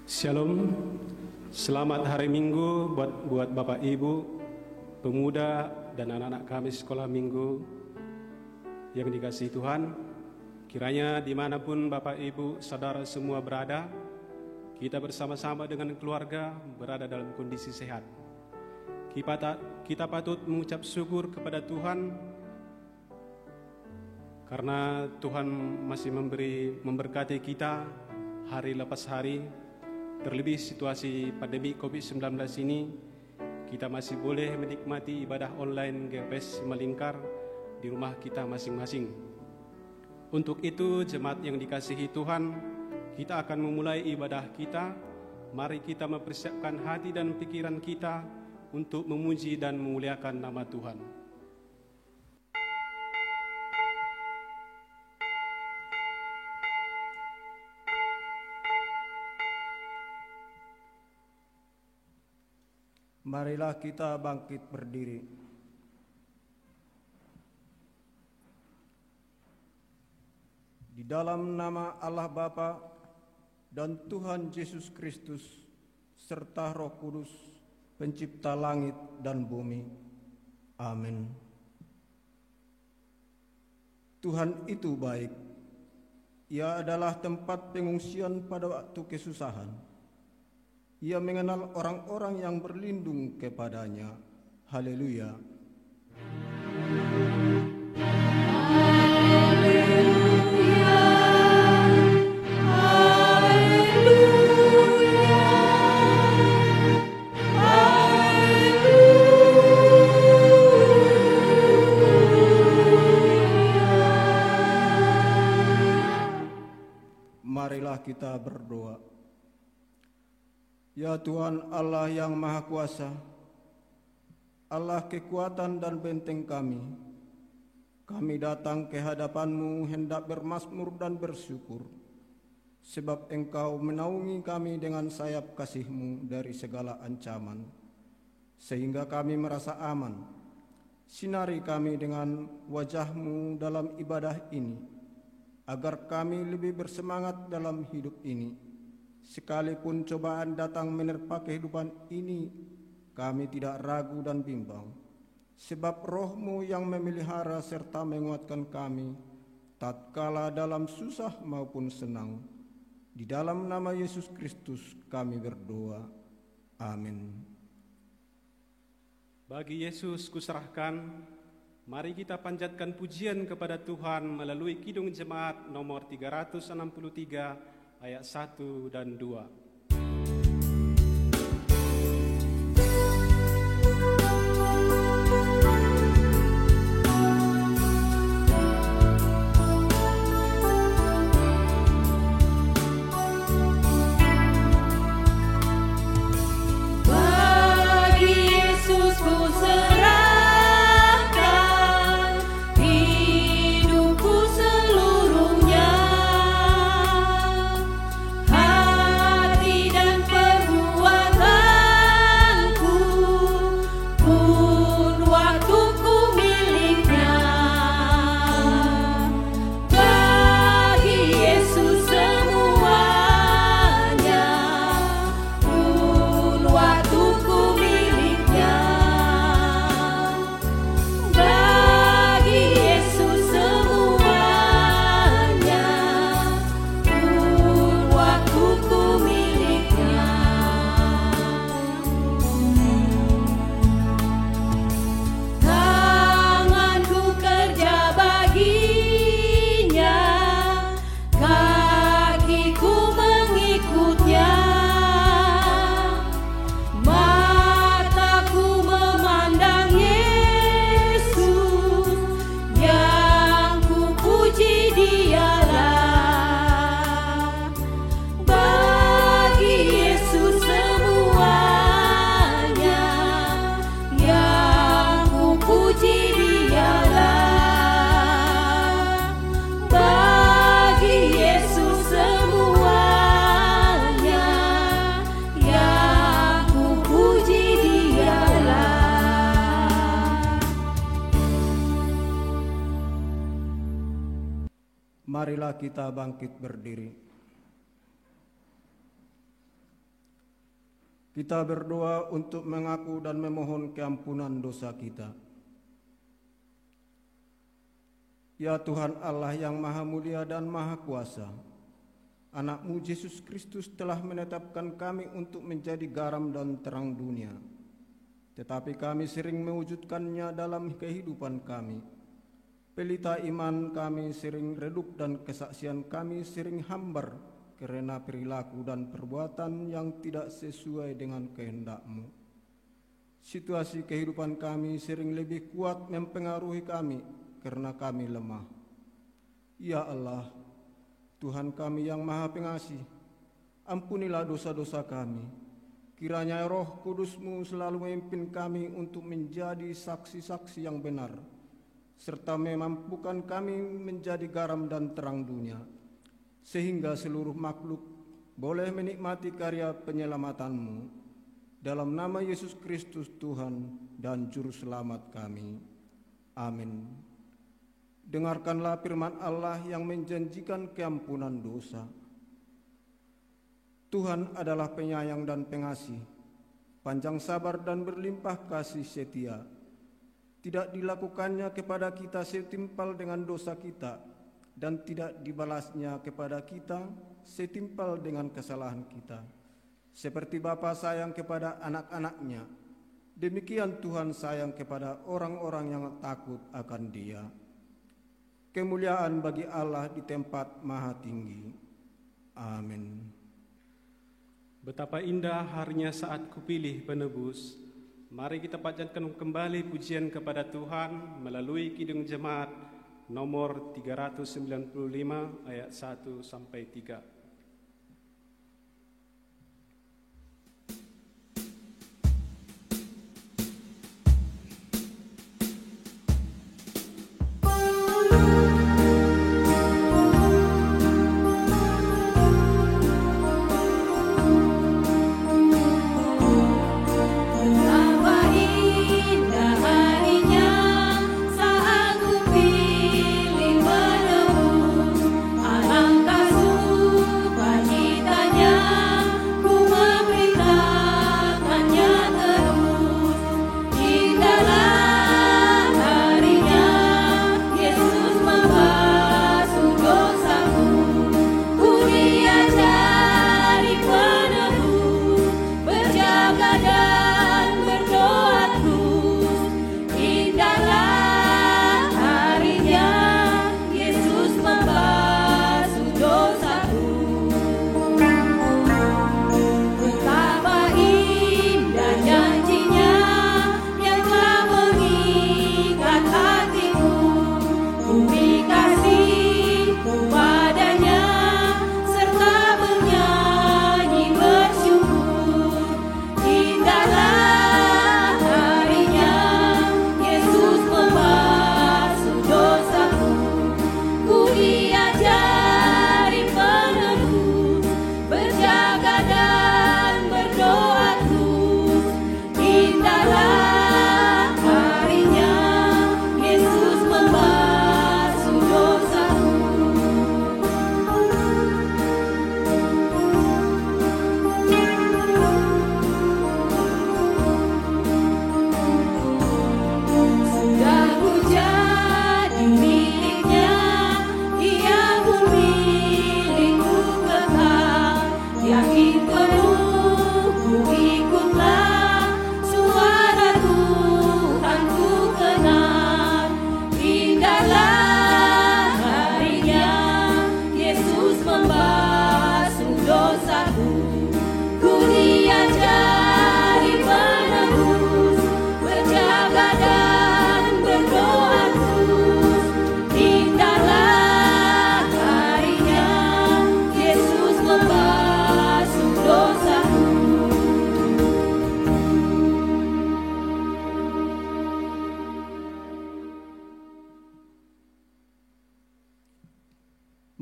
Shalom, selamat hari Minggu buat Bapak Ibu, pemuda dan anak-anak kami sekolah Minggu yang dikasihi Tuhan. Kiranya dimanapun Bapak Ibu, saudara semua berada, kita bersama-sama dengan keluarga berada dalam kondisi sehat. Kita patut mengucap syukur kepada Tuhan karena Tuhan masih memberkati kita hari lepas hari. Terlebih situasi pandemi COVID-19 ini, kita masih boleh menikmati ibadah online GPS Melingkar di rumah kita masing-masing. Untuk itu, jemaat yang dikasihi Tuhan, kita akan memulai ibadah kita. Mari kita mempersiapkan hati dan pikiran kita untuk memuji dan memuliakan nama Tuhan. Marilah kita bangkit berdiri. Di dalam nama Allah Bapa dan Tuhan Yesus Kristus serta Roh Kudus, pencipta langit dan bumi. Amin. Tuhan itu baik. Ia adalah tempat pengungsian pada waktu kesusahan. Ia mengenal orang-orang yang berlindung kepadanya. Haleluya. Marilah kita berdoa. Ya Tuhan Allah yang Maha Kuasa, Allah kekuatan dan benteng kami datang ke hadapan-Mu hendak bermazmur dan bersyukur, sebab Engkau menaungi kami dengan sayap kasih-Mu dari segala ancaman, sehingga kami merasa aman. Sinari kami dengan wajah-Mu dalam ibadah ini, agar kami lebih bersemangat dalam hidup ini. Sekalipun cobaan datang menerpa kehidupan ini, kami tidak ragu dan bimbang, sebab Roh-Mu yang memelihara serta menguatkan kami, tatkala dalam susah maupun senang. Di dalam nama Yesus Kristus kami berdoa. Amin. Bagi Yesus kuserahkan, mari kita panjatkan pujian kepada Tuhan melalui Kidung Jemaat nomor 363 ayat 1 dan 2. Marilah kita bangkit berdiri. Kita berdoa untuk mengaku dan memohon keampunan dosa kita. Ya Tuhan Allah yang Maha Mulia dan Maha Kuasa, Anak-Mu Yesus Kristus telah menetapkan kami untuk menjadi garam dan terang dunia. Tetapi kami sering mewujudkannya dalam kehidupan kami. Pelita iman kami sering redup dan kesaksian kami sering hambar karena perilaku dan perbuatan yang tidak sesuai dengan kehendak-Mu. Situasi kehidupan kami sering lebih kuat mempengaruhi kami karena kami lemah. Ya Allah, Tuhan kami yang Maha Pengasih, ampunilah dosa-dosa kami. Kiranya Roh Kudus-Mu selalu memimpin kami untuk menjadi saksi-saksi yang benar, serta memampukan kami menjadi garam dan terang dunia, sehingga seluruh makhluk boleh menikmati karya penyelamatan-Mu. Dalam nama Yesus Kristus Tuhan dan Juru Selamat kami. Amin. Dengarkanlah firman Allah yang menjanjikan keampunan dosa. Tuhan adalah penyayang dan pengasih, panjang sabar dan berlimpah kasih setia. Tidak dilakukannya kepada kita setimpal dengan dosa kita, dan tidak dibalasnya kepada kita setimpal dengan kesalahan kita. Seperti Bapa sayang kepada anak-anaknya, demikian Tuhan sayang kepada orang-orang yang takut akan Dia. Kemuliaan bagi Allah di tempat maha tinggi. Amin. Betapa indah harinya saat Kupilih penebus. Mari kita panjatkan kembali pujian kepada Tuhan melalui Kidung Jemaat nomor 395 ayat 1 sampai 3.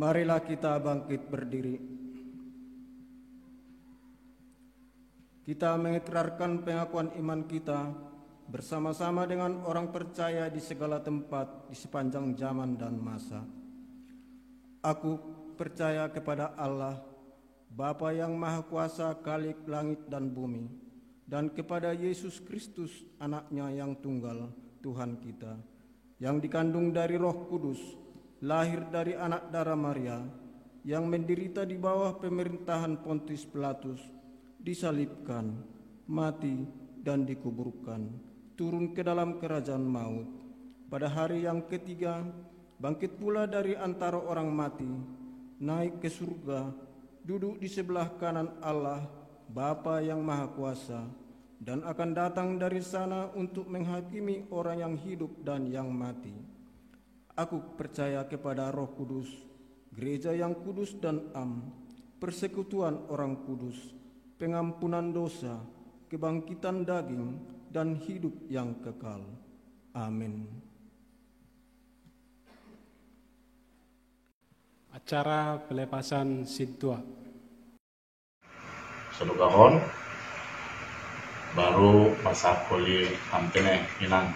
Marilah kita bangkit berdiri. Kita mengikrarkan pengakuan iman kita bersama-sama dengan orang percaya di segala tempat di sepanjang zaman dan masa. Aku percaya kepada Allah, Bapa yang Maha Kuasa, Khalik langit dan bumi, dan kepada Yesus Kristus, anaknya yang tunggal, Tuhan kita, yang dikandung dari Roh Kudus, lahir dari anak darah Maria, yang menderita di bawah pemerintahan Pontius Pilatus, disalibkan, mati, dan dikuburkan, turun ke dalam kerajaan maut. Pada hari yang ketiga, bangkit pula dari antara orang mati, naik ke surga, duduk di sebelah kanan Allah, Bapa yang Maha Kuasa, dan akan datang dari sana untuk menghakimi orang yang hidup dan yang mati. Aku percaya kepada Roh Kudus, gereja yang kudus dan am, persekutuan orang kudus, pengampunan dosa, kebangkitan daging, dan hidup yang kekal. Amin. Acara pelepasan Sintua. Sedukahon baru masa koli hampene inang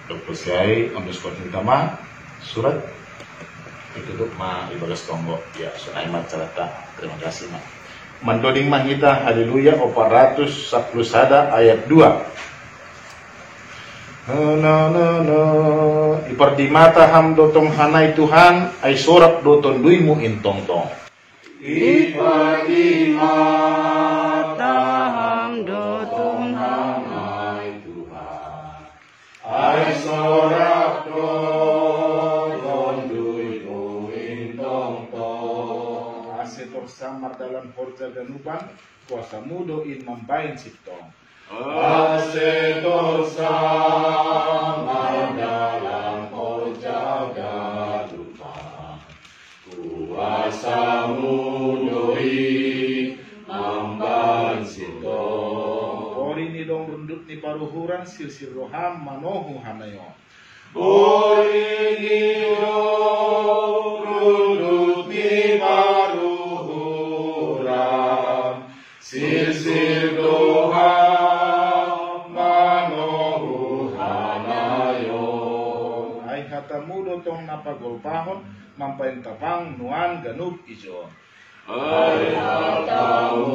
dokusiai ambil sekolah utama surat itu ma ibagas tonggo ya sunaimat cerita. Terima kasih ma mandoding mahita haleluya 410 sada ayat 2 ipardimata ham dotong hanai Tuhan ay sorak doton duimu intong tong Ipardimata hamdo Tuhan Tuhan ay sorak doton duimu intong tong asetor samar dalam porja ganupan kuasa mudo in mambain sitong asetor samar dalam porja ganupan kuasa mudoi mamban sitong ori ni dong rundut ni paruhuran silsir roham manohu hanayo ori ni dong rundut ni paruhuran silsir roham manohu hanayo ay hatamudo tong napagolpahon mampain tapang nuan ganub ijo ay hatamudo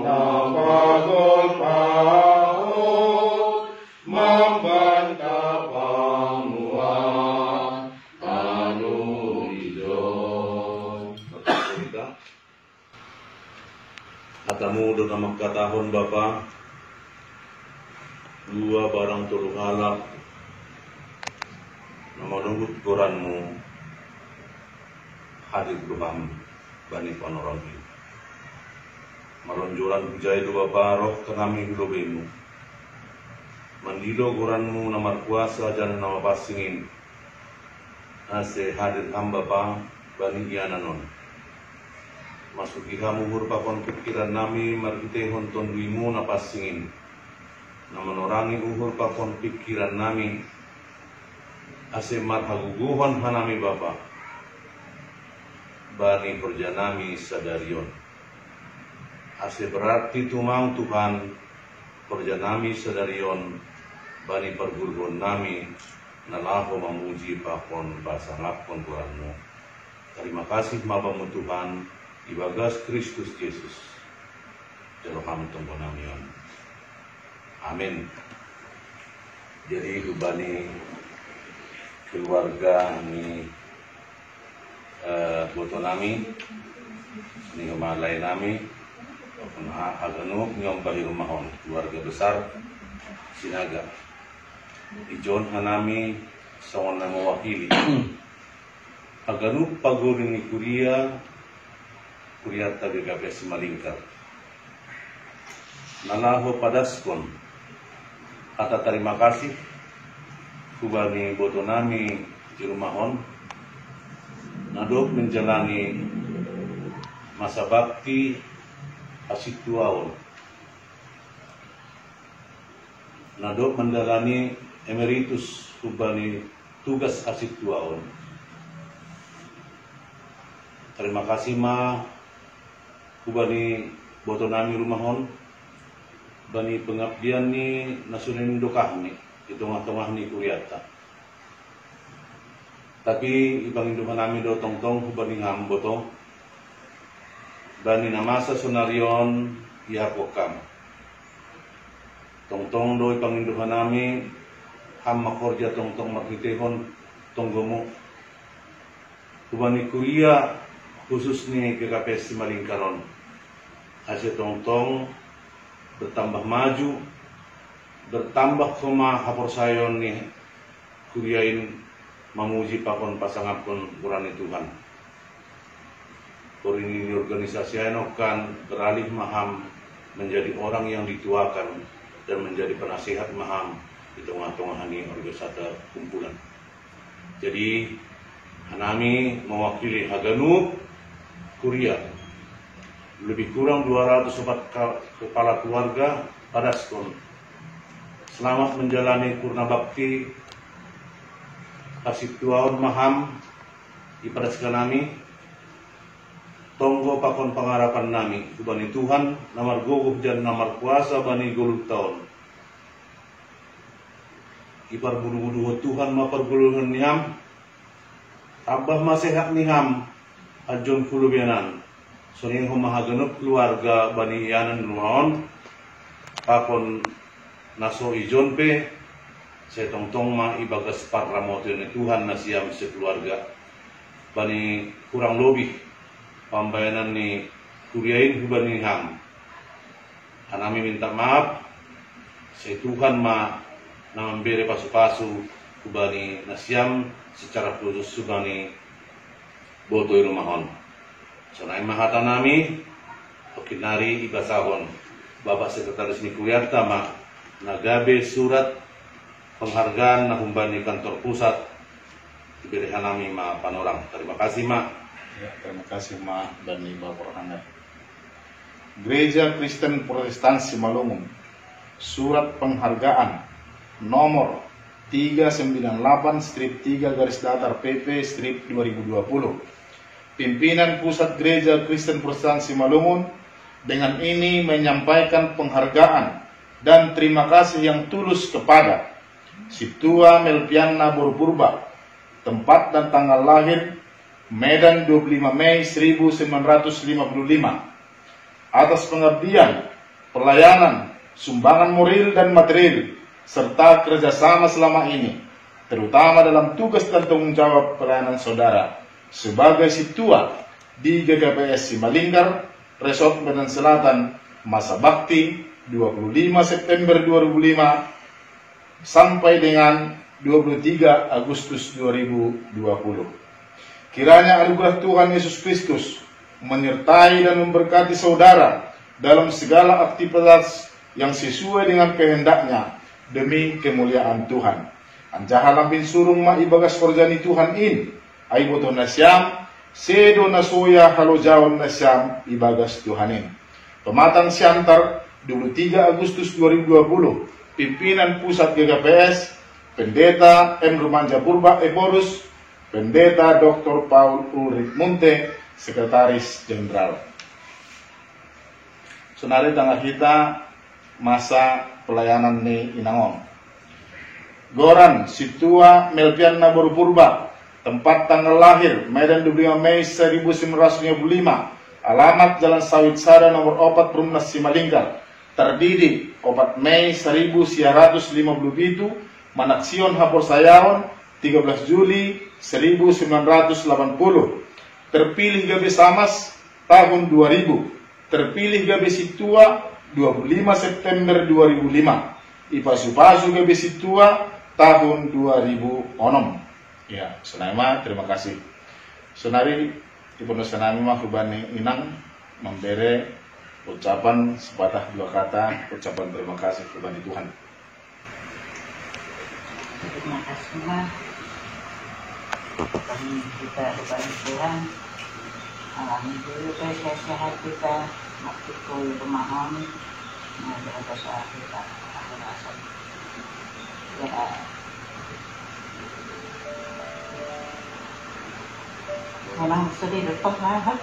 napagolpahon mampain tapang nuan ganub ijo hatamudo na magkatahon Bapa dua barang tulung halak menunggu Quranmu hadir Tuhan bani panorangi malonjolan bujai dua baroh kenami hilobemu mandido Quranmu namar kuasa dan nama pasingin ase hadir hamba bang bani iananon masuki kamu hurpakon pikiran nami margite honton duimu napasingin namanorangi uhur pakon pikiran nami ase marhaguguhon hanami Bapa bani perjanami sadarion ase berarti tumang Tuhan perjanami sadarion bani pergulgon nami nalaho memuji pakon basangapon Tuhanmu. Terima kasih mabamu Tuhan ibagas Kristus Yesus Jeroham tumponamion amin. Jadi bani keluarga ni boto nami ni malay nami agano ngom bali rumahon keluarga besar Sinaga ijon hanami sawon na mewakili agano pagurin ni Kuria tabi GKPS Malingkar nalaho padaskon kata terima kasih kubani boto nami di rumahon nadok menjalani masa bakti asik tuaon nadok menjalani emeritus kubani tugas asik tuaon. Terima kasih ma kubani boto nami rumahon bani pengabdian ni nasunin dokah ni di tengah-tengah ni Kuriata. Tapi ibang induman nami do tong-tong hubani ngam boto bani namasa sonarion ihapokam. Tong-tong doi panginduhan nami ham makorja tong-tong makitehon tonggomo. Kubani kuria khusus ni GKPS Simalingkaron. Hasil tong-tong bertambah maju, bertambah koma hapor sayon ni kuriain memuji pakon pasangapun kurani Tuhan. Korini organisasi enokan beralih maham menjadi orang yang dituakan dan menjadi penasihat maham di tengah-tengah ini organisasi kumpulan. Jadi Hanami mewakili Haganup Kuria lebih kurang 204 kepala keluarga pada skon. Selamat menjalani purna bakti kasih tuaun maham ipada sekanami tonggo pakon pengarapan nami kubani Tuhan namar gogoh dan namar kuasa bani gulung tahun ipar bulu-bulu Tuhan mapar gulungan niham abah masehat niham ajon kulubianan soning humahagenep keluarga bani ianan nuon pakon naso ijon pe saya tong-tong ma ibagas parlamotin Tuhan nasiam sekeluarga bani kurang lebih pembayanan ni kuriain hubani ham. Hanami minta maaf saya Tuhan ma na memberi pasu-pasu hubani nasiam secara khusus hubani boto rumahon. Sonai mahata nami okinari ibasahon Bapak Sekretaris Nikuyarta ma nagabe surat penghargaan na humbani kantor pusat diberi Hanami ma panorang. Terima kasih ma. Ya, terima kasih Ma dan Bapak Rohana. Gereja Kristen Protestan Simalungun, surat penghargaan nomor 398/3/2020. Pimpinan Pusat Gereja Kristen Protestan Simalungun dengan ini menyampaikan penghargaan dan terima kasih yang tulus kepada Situa Melpiana Borpurba, tempat dan tanggal lahir Medan 25 Mei 1955, atas pengabdian, pelayanan, sumbangan moral dan material, serta kerjasama selama ini, terutama dalam tugas dan tanggung jawab pelayanan saudara sebagai situa di GKPS Simalingkar, Resort Medan Selatan, masa bakti 25 September 2005 sampai dengan 23 Agustus 2020. Kiranya anugerah Tuhan Yesus Kristus menyertai dan memberkati saudara dalam segala aktivitas yang sesuai dengan kehendaknya demi kemuliaan Tuhan. Anjahalam bin surung ma ibagas korjani Tuhan in, ay boto nasyam, sedo nasoya halojawon nasyam ibagas Tuhanin. Pematang Siantar 23 Agustus 2020, pimpinan Pusat GKPS, Pendeta M. Rumanja Purba Eborus, Pendeta Dr. Paul Ulrich Munte, Sekretaris Jenderal. Senari tanggal kita masa pelayanan ni inangon. Goran Situa Melpiana Borpurba, tempat tanggal lahir Medan 25 Mei 1955, alamat Jalan Sawit Sada nomor 4 Perumnas Simalingkar, terdidik 4 Mei 1957, Manaksion Hapor Sayaon 13 Juli 1980, terpilih Gabe Samas tahun 2000, terpilih Gabe Situa 25 September 2005, Ipasu-pasu Gabe Situa tahun 2006. Ya, senama terima kasih. Senari Ibu Nusanami mah kubani inang memberi ucapan sepatah dua kata ucapan terima kasih kepada Tuhan. Terima kasih mah. Kami kita kepada Tuhan, alhamdulillah sehat kita, maktikul pemahaman, ada bahasa kita, ada rasa, ya. Memang sedih lepas lah.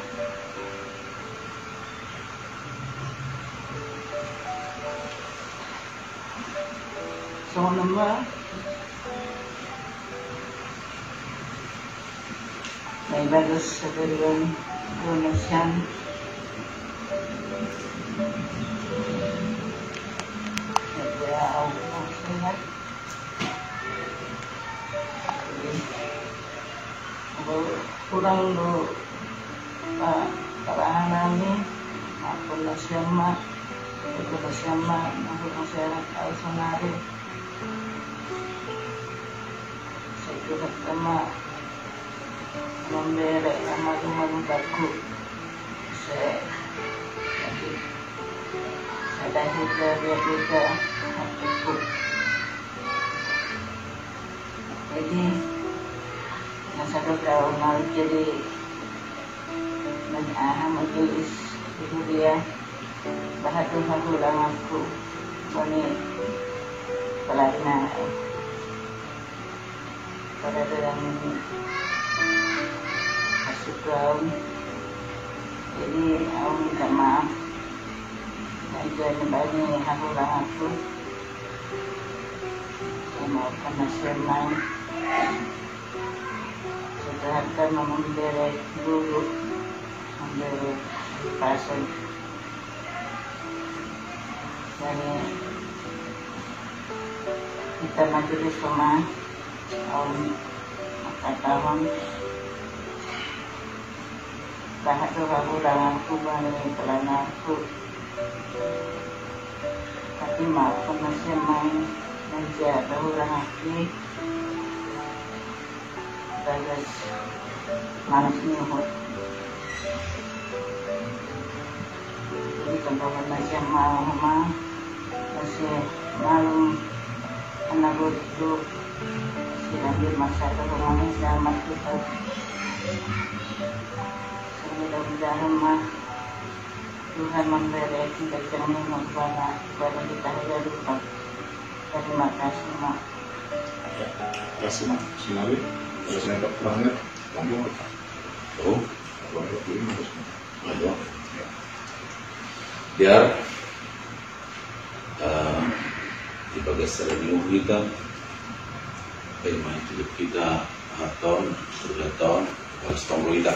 Semua nama. May bagus sa dalawang donasyon sehat. Kurang do para ini maupun nasyama maupun masyarakat al-sanari saya sama memberi amal-amal baku saya kita hatiku. Jadi masa kau mau jadi majelis itu dia bahagia halulang aku bani pelana pada dalam masuk tahun. Jadi aku minta maaf dan bani halulang aku mau nasional setelah memberi dulu memberi pasal dan kita majelis rumah tahun bahas halulang aku bani pelana aku tapi maafkan nasional menjaga orang hati bagas manas nyuhut. Jadi kalau masih mau masih malu anak itu silangin masa rumahnya selamat kita. Mudah-mudahan mah Tuhan memberi kita jangan membawa kepada kita ya lupa. Terima kasih mak. Terima kasih mak. Sinawi. Kalau saya tak pernah ngomong. Oh, biar di bagian seremonial kita, bagaimana hidup kita tahun, sudah tahun, harus tahun kita.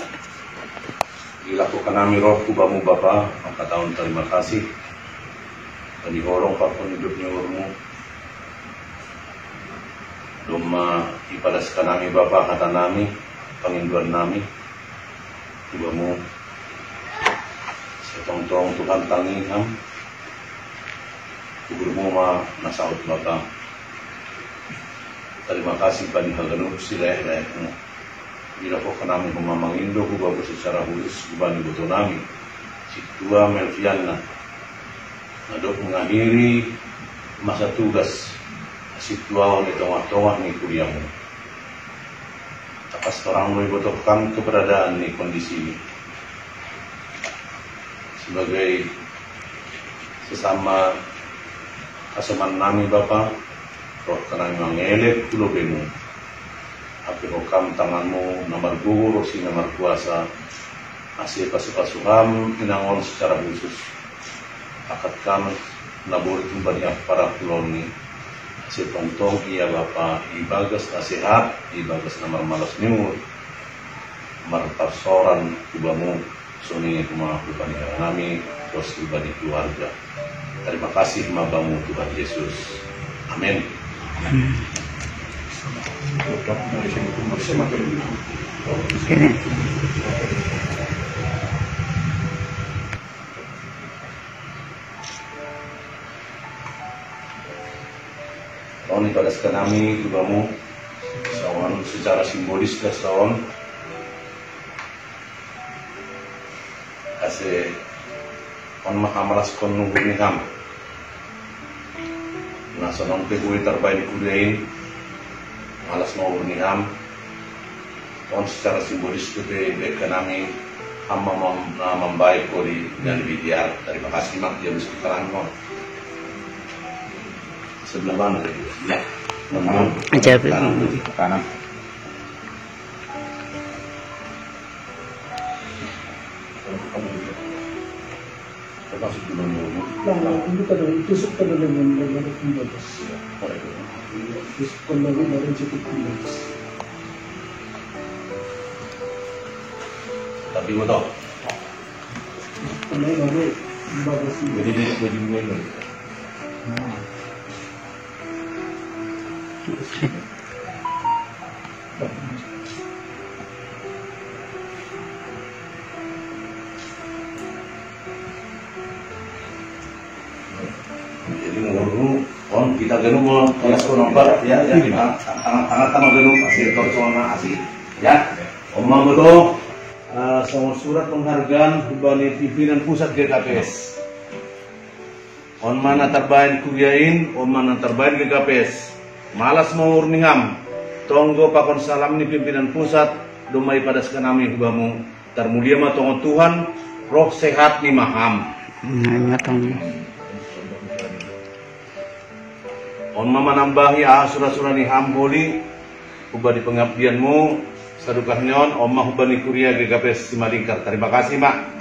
Dilakukan kami roh kubamu Bapa, maka tahun terima kasih. Dan dihorong apapun hidupnya urmu. Doma ipadaskan nami Bapa kata nami penginduan nami kubamu setong-tong Tuhan tangi ham kuburmu ma nasaut Bapa. Terima kasih bani haganu sileh-lehmu bila kau nami pemamang indo kubamu secara khusus kubani butuh nami situa Melviana aduk mengakhiri masa tugas situasi di tengah-tengah nih kuliahmu. Atas orang membutuhkan keberadaan nih kondisi ini. Sebagai sesama kasaman nami Bapa, roh tenang mengelek pulau bemu. Api hokam tanganmu nomor guru rosi nomor kuasa. Asih pasukan inangon secara khusus. Akad kami nabur kembali para pulau ini. Setong-tong iya Bapa ibagas nasihat ibagas namar malas nyur martarsoran kubamu suni kumah kubani kami terus kubani keluarga. Terima kasih mabamu Tuhan Yesus. Amin. Tahun ipadaskan kami kubamu sawan secara simbolis dan sawan ase on makamalas kon nunggu niham nasa nong pegui terbaik kudain malas nunggu niham on secara simbolis itu kami hamba membaik kori dan bidiar. Terima kasih mak dia bisa terangkan sebelah mana ya kanan termasuk dulu ini pada tusuk pada dengan pembatas tusuk kembali dari cukup pembatas tapi gue tau karena baru pembatas jadi dia gue dimulai Jadi ngurung on kita genung mau kelas nomor ya tangan genung hasil persona asli ya omong betul sama surat penghargaan kembali pimpinan pusat GKPS on mana terbaik kuyain on mana terbaik GKPS malas mau urningam tonggo pakon salam ni pimpinan pusat domai pada sekanami hubamu termulia ma tongo Tuhan roh sehat ni maham on mama nambahi surah-surah ni hamboli ubah di pengabdianmu sadukah nyon omah ubah ni kuria GKPS Simalingkar. Terima kasih mak.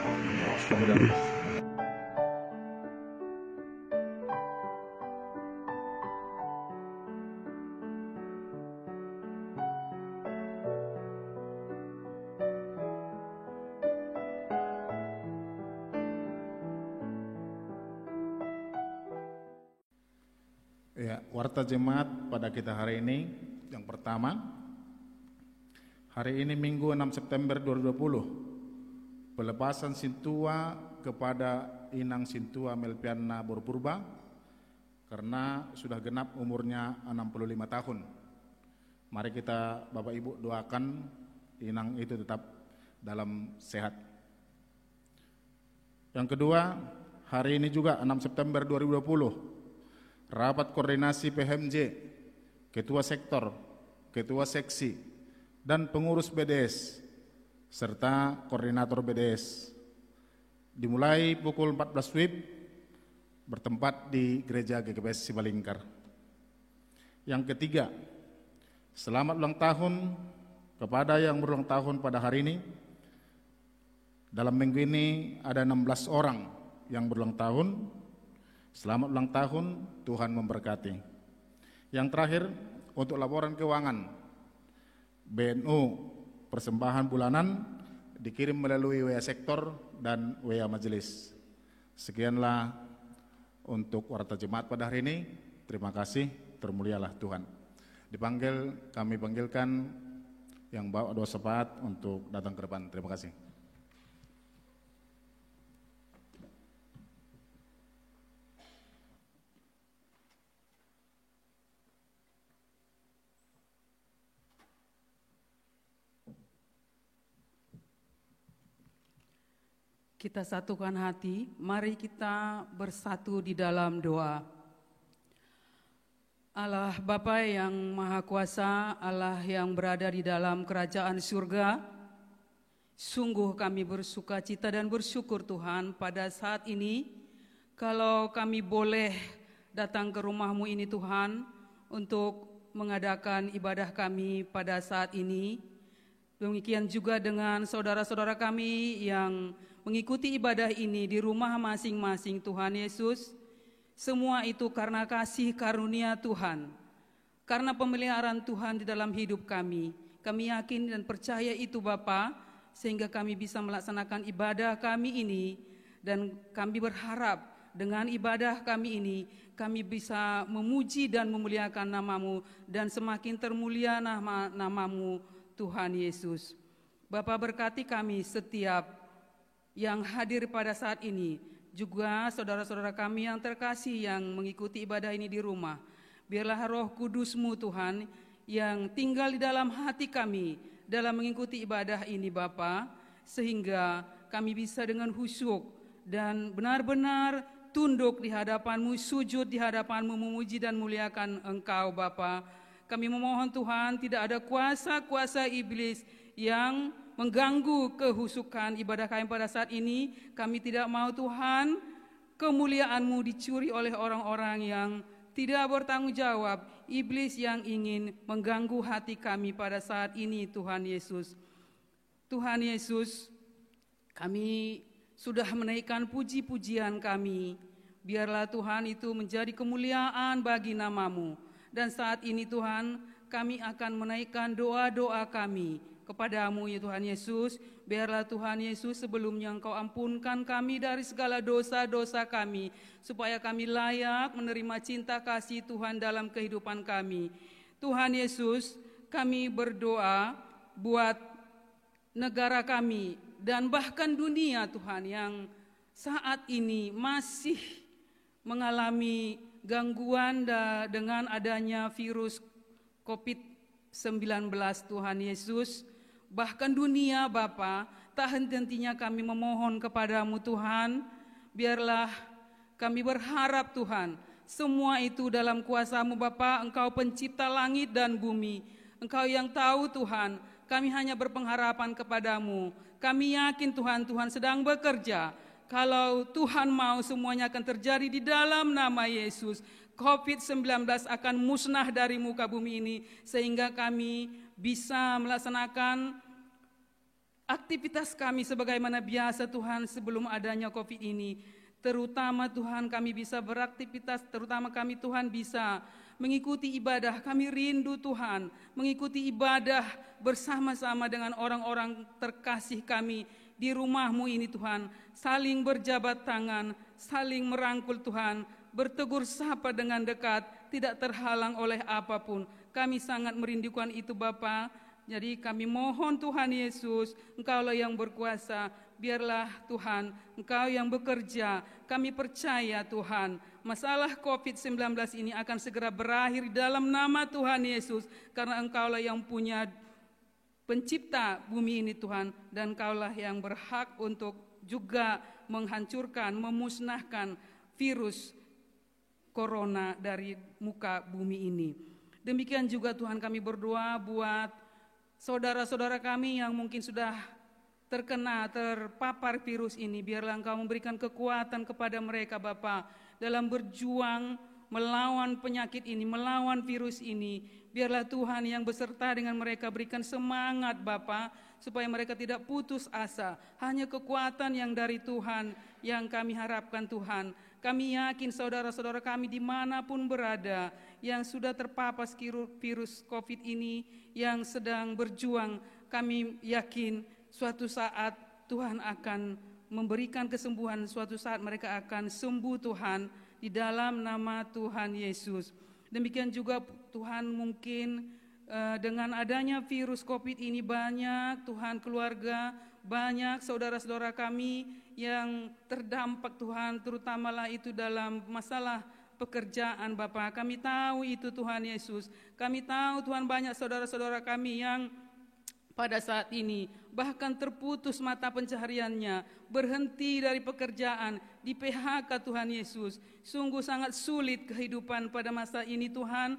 Ya, warta jemaat pada kita hari ini yang pertama, hari ini Minggu 6 September 2020, pelepasan Sintua kepada Inang Sintua Melpiana Borpurba karena sudah genap umurnya 65 tahun. Mari kita Bapak Ibu doakan Inang itu tetap dalam sehat. Yang kedua, hari ini juga 6 September 2020, rapat koordinasi PHMJ, ketua sektor, ketua seksi, dan pengurus BDS, serta koordinator BDS. Dimulai pukul 14 WIB, bertempat di Gereja GKPS Simalingkar. Yang ketiga, selamat ulang tahun kepada yang berulang tahun pada hari ini. Dalam minggu ini ada 16 orang yang berulang tahun. Selamat ulang tahun, Tuhan memberkati. Yang terakhir, untuk laporan keuangan BNU persembahan bulanan dikirim melalui WA sektor dan WA majelis. Sekianlah untuk warta jemaat pada hari ini. Terima kasih, termulialah Tuhan. Kami panggilkan yang bawa doa syafaat untuk datang ke depan. Terima kasih. Kita satukan hati, mari kita bersatu di dalam doa. Allah Bapa yang Maha Kuasa, Allah yang berada di dalam kerajaan surga, sungguh kami bersuka cita dan bersyukur Tuhan pada saat ini, kalau kami boleh datang ke rumah-Mu ini Tuhan, untuk mengadakan ibadah kami pada saat ini. Demikian juga dengan saudara-saudara kami yang mengikuti ibadah ini di rumah masing-masing Tuhan Yesus. Semua itu karena kasih karunia Tuhan, karena pemeliharaan Tuhan di dalam hidup kami. Kami yakin dan percaya itu Bapa, sehingga kami bisa melaksanakan ibadah kami ini. Dan kami berharap dengan ibadah kami ini, kami bisa memuji dan memuliakan nama-Mu, dan semakin termulia nama-Mu Tuhan Yesus. Bapa, berkati kami setiap yang hadir pada saat ini, juga saudara-saudara kami yang terkasih yang mengikuti ibadah ini di rumah. Biarlah Roh Kudus-Mu Tuhan yang tinggal di dalam hati kami dalam mengikuti ibadah ini Bapa, sehingga kami bisa dengan khusyuk dan benar-benar tunduk di hadapan-Mu, sujud di hadapan-Mu, memuji dan muliakan Engkau Bapa. Kami memohon Tuhan, tidak ada kuasa-kuasa iblis yang mengganggu kehusukan ibadah kami pada saat ini. Kami tidak mau Tuhan, kemuliaan-Mu dicuri oleh orang-orang yang tidak bertanggung jawab, iblis yang ingin mengganggu hati kami pada saat ini Tuhan Yesus. Tuhan Yesus, kami sudah menaikkan puji-pujian kami. Biarlah Tuhan itu menjadi kemuliaan bagi nama-Mu. Dan saat ini Tuhan, kami akan menaikkan doa-doa kami kepadamu ya Tuhan Yesus. Biarlah Tuhan Yesus sebelumnya Engkau ampunkan kami dari segala dosa-dosa kami, supaya kami layak menerima cinta kasih Tuhan dalam kehidupan kami. Tuhan Yesus, kami berdoa buat negara kami dan bahkan dunia Tuhan yang saat ini masih mengalami gangguan dengan adanya virus COVID-19 Tuhan Yesus. Bahkan dunia Bapa, tak henti-hentinya kami memohon kepadamu Tuhan, biarlah kami berharap Tuhan, semua itu dalam kuasa-Mu Bapa, Engkau pencipta langit dan bumi. Engkau yang tahu Tuhan, kami hanya berpengharapan kepadamu. Kami yakin Tuhan, Tuhan sedang bekerja. Kalau Tuhan mau semuanya akan terjadi di dalam nama Yesus. COVID-19 akan musnah dari muka bumi ini sehingga kami bisa melaksanakan aktivitas kami sebagaimana biasa Tuhan sebelum adanya COVID ini. Terutama Tuhan kami bisa beraktivitas, terutama kami Tuhan bisa mengikuti ibadah. Kami rindu Tuhan mengikuti ibadah bersama-sama dengan orang-orang terkasih kami di rumah-Mu ini Tuhan. Saling berjabat tangan, saling merangkul Tuhan, bertegur sapa dengan dekat, tidak terhalang oleh apapun. Kami sangat merindukan itu Bapa. Jadi kami mohon Tuhan Yesus, Engkaulah yang berkuasa. Biarlah Tuhan, Engkau yang bekerja. Kami percaya Tuhan, masalah COVID-19 ini akan segera berakhir dalam nama Tuhan Yesus. Karena Engkaulah yang punya pencipta bumi ini Tuhan. Dan Engkaulah yang berhak untuk juga menghancurkan, memusnahkan virus corona dari muka bumi ini. Demikian juga Tuhan kami berdoa buat saudara-saudara kami yang mungkin sudah terpapar virus ini. Biarlah Engkau memberikan kekuatan kepada mereka Bapa dalam berjuang melawan penyakit ini, melawan virus ini. Biarlah Tuhan yang beserta dengan mereka berikan semangat Bapa, supaya mereka tidak putus asa. Hanya kekuatan yang dari Tuhan yang kami harapkan Tuhan. Kami yakin saudara-saudara kami dimanapun berada yang sudah terpapar virus COVID ini, yang sedang berjuang, kami yakin suatu saat Tuhan akan memberikan kesembuhan, suatu saat mereka akan sembuh Tuhan di dalam nama Tuhan Yesus. Demikian juga Tuhan mungkin dengan adanya virus COVID ini banyak Tuhan keluarga, banyak saudara-saudara kami yang terdampak Tuhan, terutamalah itu dalam masalah pekerjaan Bapa. Kami tahu itu Tuhan Yesus. Kami tahu Tuhan banyak saudara-saudara kami yang pada saat ini bahkan terputus mata pencahariannya, berhenti dari pekerjaan, di PHK Tuhan Yesus. Sungguh sangat sulit kehidupan pada masa ini Tuhan.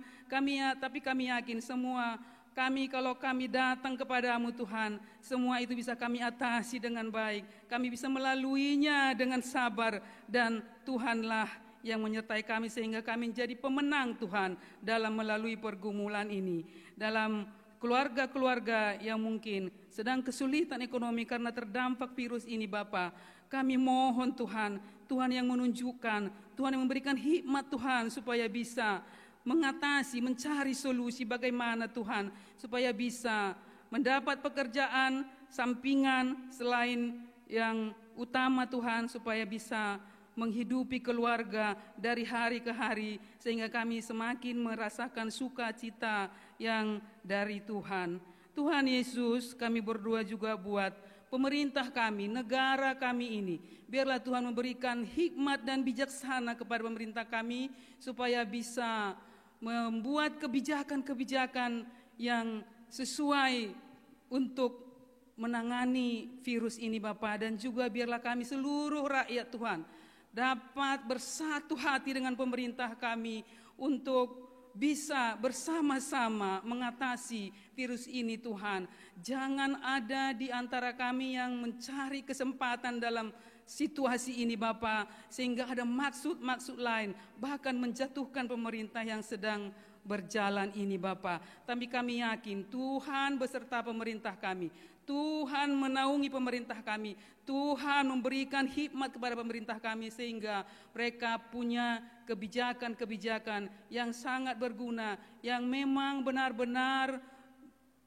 Tapi kami yakin semua kalau kami datang kepadamu Tuhan, semua itu bisa kami atasi dengan baik. Kami bisa melaluinya dengan sabar, dan Tuhanlah yang menyertai kami sehingga kami menjadi pemenang Tuhan dalam melalui pergumulan ini. Dalam keluarga-keluarga yang mungkin sedang kesulitan ekonomi karena terdampak virus ini Bapa, kami mohon Tuhan yang menunjukkan, Tuhan yang memberikan hikmat Tuhan supaya bisa mengatasi, mencari solusi bagaimana Tuhan supaya bisa mendapat pekerjaan sampingan selain yang utama Tuhan, supaya bisa menghidupi keluarga dari hari ke hari, sehingga kami semakin merasakan sukacita yang dari Tuhan. Tuhan Yesus, kami berdoa juga buat pemerintah kami, negara kami ini. Biarlah Tuhan memberikan hikmat dan bijaksana kepada pemerintah kami, supaya bisa membuat kebijakan-kebijakan yang sesuai untuk menangani virus ini Bapa. Dan juga biarlah kami seluruh rakyat Tuhan dapat bersatu hati dengan pemerintah kami untuk bisa bersama-sama mengatasi virus ini Tuhan. Jangan ada di antara kami yang mencari kesempatan dalam situasi ini Bapa, sehingga ada maksud-maksud lain, bahkan menjatuhkan pemerintah yang sedang berjalan ini Bapa. Tapi kami yakin Tuhan beserta pemerintah kami, Tuhan menaungi pemerintah kami, Tuhan memberikan hikmat kepada pemerintah kami sehingga mereka punya kebijakan-kebijakan yang sangat berguna, yang memang benar-benar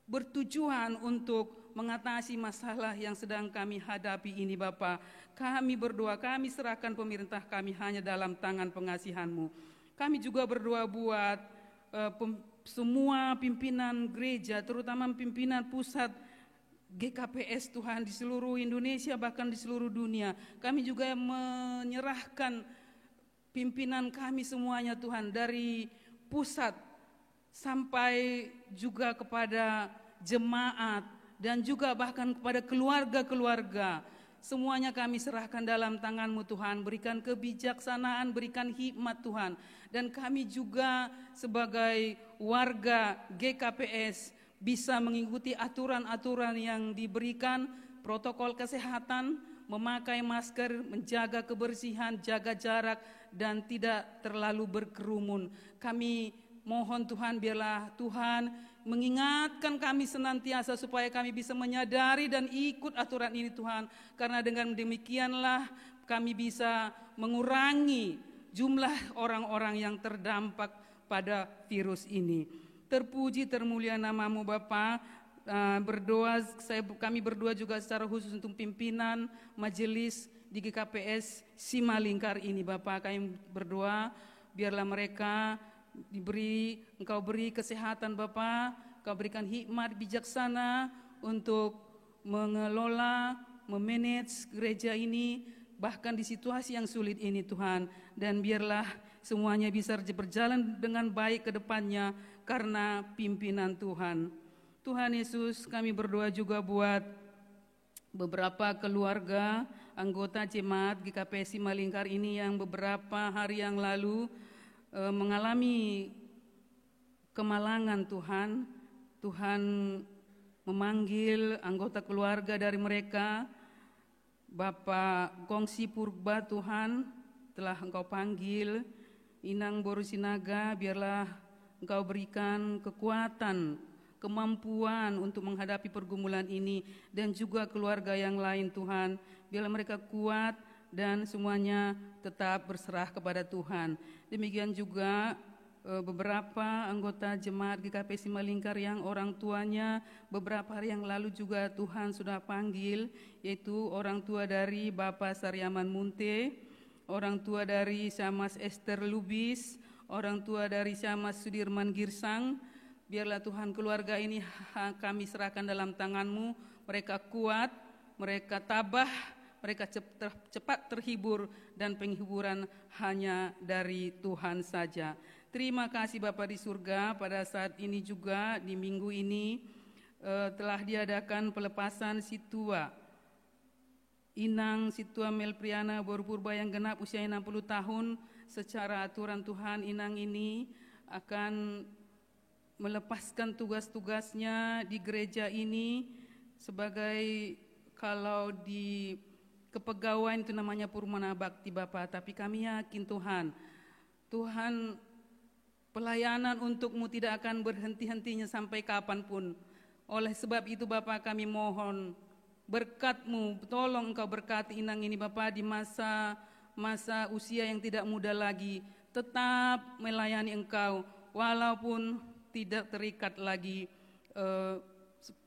bertujuan untuk mengatasi masalah yang sedang kami hadapi ini Bapa. Kami berdoa, kami serahkan pemerintah kami hanya dalam tangan pengasihan-Mu. Kami juga berdoa buat semua pimpinan gereja, terutama pimpinan pusat GKPS Tuhan di seluruh Indonesia, bahkan di seluruh dunia. Kami juga menyerahkan pimpinan kami semuanya Tuhan, dari pusat sampai juga kepada jemaat dan juga bahkan kepada keluarga-keluarga. Semuanya kami serahkan dalam tangan-Mu Tuhan. Berikan kebijaksanaan, berikan hikmat Tuhan. Dan kami juga sebagai warga GKPS bisa mengikuti aturan-aturan yang diberikan, protokol kesehatan, memakai masker, menjaga kebersihan, jaga jarak, dan tidak terlalu berkerumun. Kami mohon Tuhan, biarlah Tuhan mengingatkan kami senantiasa supaya kami bisa menyadari dan ikut aturan ini Tuhan. Karena dengan demikianlah kami bisa mengurangi jumlah orang-orang yang terdampak pada virus ini. Terpuji termulia nama-Mu Bapa. Kami berdoa juga secara khusus untuk pimpinan majelis di GKPS Simalingkar ini Bapa. Kami berdoa biarlah mereka Engkau beri kesehatan Bapa, Engkau berikan hikmat bijaksana untuk mengelola, memanage gereja ini, bahkan di situasi yang sulit ini Tuhan. Dan biarlah semuanya bisa berjalan dengan baik ke depannya karena pimpinan Tuhan. Tuhan Yesus, kami berdoa juga buat beberapa keluarga anggota jemaat GKPS Simalingkar ini yang beberapa hari yang lalu mengalami kemalangan Tuhan. Tuhan memanggil anggota keluarga dari mereka. Bapak Kongsi Purba Tuhan telah Engkau panggil. Inang Boru Sinaga, biarlah Engkau berikan kekuatan, kemampuan untuk menghadapi pergumulan ini. Dan juga keluarga yang lain Tuhan, biarlah mereka kuat dan semuanya tetap berserah kepada Tuhan. Demikian juga beberapa anggota jemaat GKPS Simalingkar yang orang tuanya beberapa hari yang lalu juga Tuhan sudah panggil, yaitu orang tua dari Bapak Saryaman Munte, orang tua dari Syamas Esther Lubis, orang tua dari Syamas Sudirman Girsang. Biarlah Tuhan keluarga ini kami serahkan dalam tangan-Mu. Mereka kuat, mereka tabah, mereka cepat terhibur, dan penghiburan hanya dari Tuhan saja. Terima kasih Bapa di surga. Pada saat ini juga di minggu ini telah diadakan pelepasan Situa Inang Situa Melpriana Borpurba yang genap usia 60 tahun. Secara aturan Tuhan, Inang ini akan melepaskan tugas-tugasnya di gereja ini sebagai, kalau di kepegawaian itu namanya Purmana Bakti Bapa. Tapi kami yakin Tuhan pelayanan untuk-Mu tidak akan berhenti-hentinya sampai kapanpun. Oleh sebab itu Bapa, kami mohon berkat-Mu, tolong Engkau berkati Inang ini Bapa di masa usia yang tidak muda lagi, tetap melayani Engkau walaupun tidak terikat lagi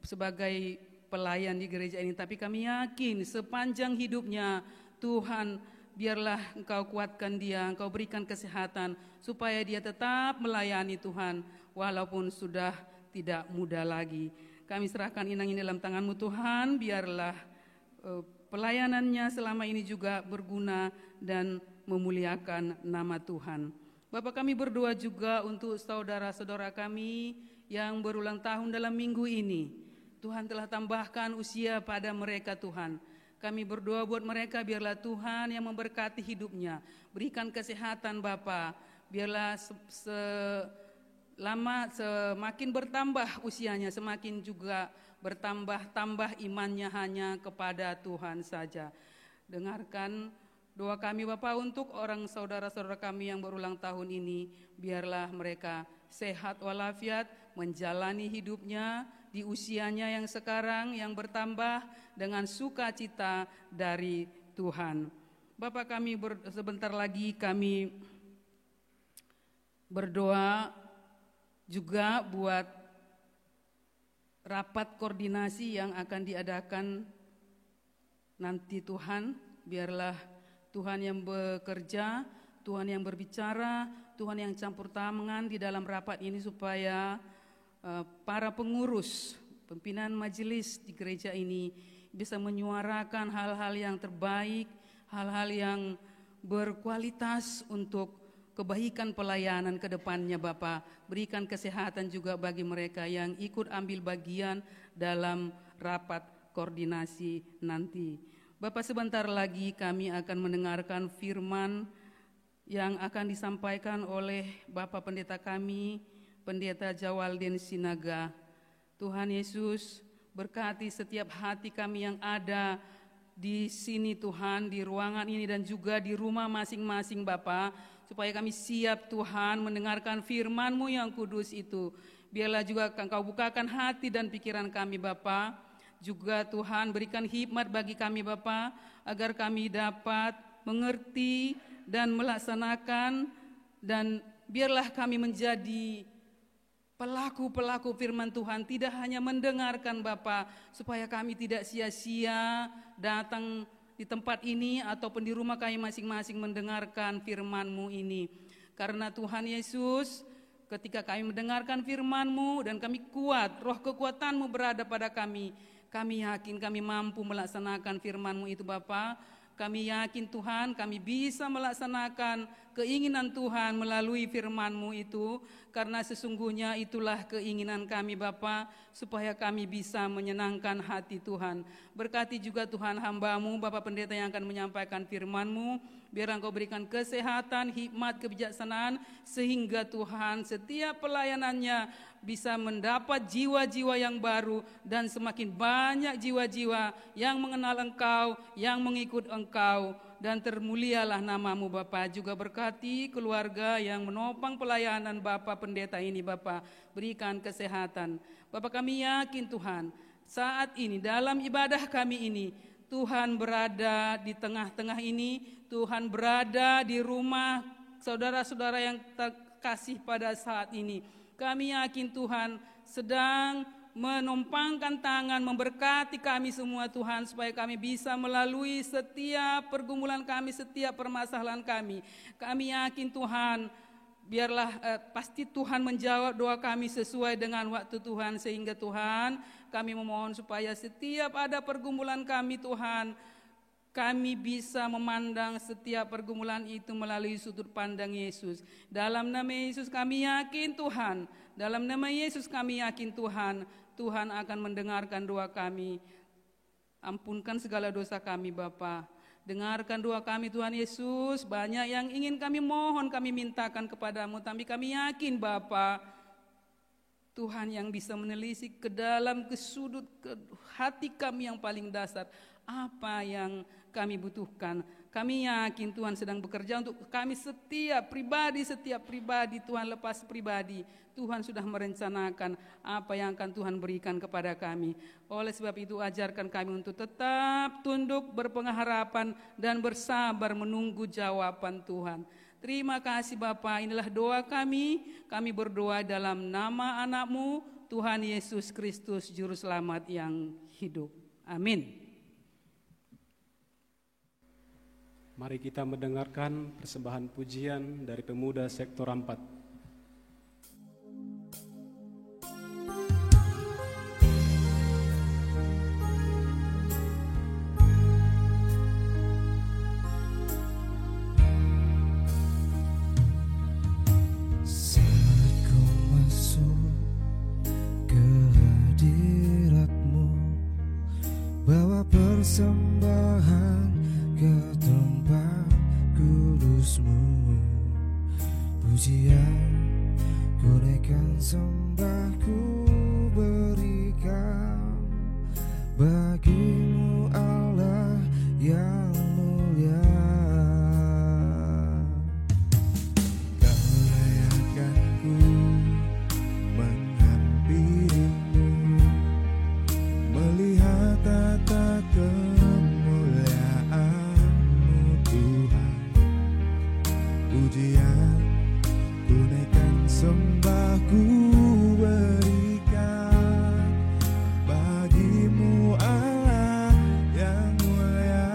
sebagai pelayan di gereja ini. Tapi kami yakin sepanjang hidupnya Tuhan, biarlah Engkau kuatkan dia, Engkau berikan kesehatan supaya dia tetap melayani Tuhan walaupun sudah tidak muda lagi. Kami serahkan Inang ini dalam tangan-Mu Tuhan, biarlah pelayanannya selama ini juga berguna dan memuliakan nama Tuhan. Bapak, kami berdoa juga untuk saudara-saudara kami yang berulang tahun dalam minggu ini. Tuhan telah tambahkan usia pada mereka Tuhan. Kami berdoa buat mereka, biarlah Tuhan yang memberkati hidupnya. Berikan kesehatan Bapa. Biarlah semakin bertambah usianya, semakin juga bertambah imannya hanya kepada Tuhan saja. Dengarkan doa kami Bapa untuk orang saudara-saudara kami yang berulang tahun ini. Biarlah mereka sehat walafiat, menjalani hidupnya di usianya yang sekarang yang bertambah dengan sukacita dari Tuhan. Bapak, kami sebentar lagi kami berdoa juga buat rapat koordinasi yang akan diadakan nanti Tuhan. Biarlah Tuhan yang bekerja, Tuhan yang berbicara, Tuhan yang campur tangan di dalam rapat ini supaya para pengurus, pimpinan majelis di gereja ini bisa menyuarakan hal-hal yang terbaik, hal-hal yang berkualitas untuk kebaikan pelayanan ke depannya Bapa. Berikan kesehatan juga bagi mereka yang ikut ambil bagian dalam rapat koordinasi nanti. Bapak, sebentar lagi kami akan mendengarkan firman yang akan disampaikan oleh Bapak Pendeta kami, Pendeta Jawalden Sinaga. Tuhan Yesus berkati setiap hati kami yang ada di sini Tuhan, di ruangan ini dan juga di rumah masing-masing Bapa, supaya kami siap Tuhan mendengarkan firman-Mu yang kudus itu. Biarlah juga Engkau bukakan hati dan pikiran kami Bapa. Juga Tuhan berikan hikmat bagi kami Bapa, agar kami dapat mengerti dan melaksanakan, dan biarlah kami menjadi pelaku-pelaku firman Tuhan, tidak hanya mendengarkan Bapa, supaya kami tidak sia-sia datang di tempat ini ataupun di rumah kami masing-masing mendengarkan firman-Mu ini. Karena Tuhan Yesus, ketika kami mendengarkan firman-Mu dan kami kuat, roh kekuatan-Mu berada pada kami yakin kami mampu melaksanakan firman-Mu itu Bapa. Kami yakin Tuhan kami bisa melaksanakan keinginan Tuhan melalui firman-Mu itu, karena sesungguhnya itulah keinginan kami Bapa, supaya kami bisa menyenangkan hati Tuhan. Berkati juga Tuhan hamba-Mu, Bapak Pendeta yang akan menyampaikan firman-Mu, biar Engkau berikan kesehatan, hikmat, kebijaksanaan, sehingga Tuhan setiap pelayanannya bisa mendapat jiwa-jiwa yang baru dan semakin banyak jiwa-jiwa yang mengenal Engkau, yang mengikut Engkau, dan termulialah nama-Mu Bapa. Juga berkati keluarga yang menopang pelayanan Bapak Pendeta ini Bapa, berikan kesehatan. Bapak, kami yakin Tuhan saat ini dalam ibadah kami ini Tuhan berada di tengah-tengah ini, Tuhan berada di rumah saudara-saudara yang terkasih pada saat ini. Kami yakin Tuhan sedang menumpangkan tangan, memberkati kami semua Tuhan, supaya kami bisa melalui setiap pergumulan kami, setiap permasalahan kami. Kami yakin Tuhan, biarlah pasti Tuhan menjawab doa kami sesuai dengan waktu Tuhan, sehingga Tuhan kami memohon supaya setiap ada pergumulan kami Tuhan, kami bisa memandang setiap pergumulan itu melalui sudut pandang Yesus. Dalam nama Yesus kami yakin Tuhan, dalam nama Yesus kami yakin Tuhan, Tuhan akan mendengarkan doa kami. Ampunkan segala dosa kami Bapa. Dengarkan doa kami Tuhan Yesus. Banyak yang ingin kami mohon, kami mintakan kepadamu, tapi kami yakin Bapa, Tuhan yang bisa menelisik ke dalam, ke sudut, ke hati kami yang paling dasar, apa yang kami butuhkan. Kami yakin Tuhan sedang bekerja untuk kami setiap pribadi Tuhan, lepas pribadi. Tuhan sudah merencanakan apa yang akan Tuhan berikan kepada kami. Oleh sebab itu ajarkan kami untuk tetap tunduk, berpengharapan dan bersabar menunggu jawaban Tuhan. Terima kasih Bapa, inilah doa kami. Kami berdoa dalam nama anak-Mu, Tuhan Yesus Kristus, Juru Selamat yang hidup. Amin. Mari kita mendengarkan persembahan pujian dari pemuda sektor 4. Persembahan ke tempat kudus-Mu, pujian ku naikkan, sembah ku berikan bagi-Mu Allah yang mulia. Kau layakkan-Ku menghampiri-Mu, melihat tata kemuliaan-Mu Tuhan. Pujian ku naikkan, sembah ku berikan bagi-Mu Allah yang mulia.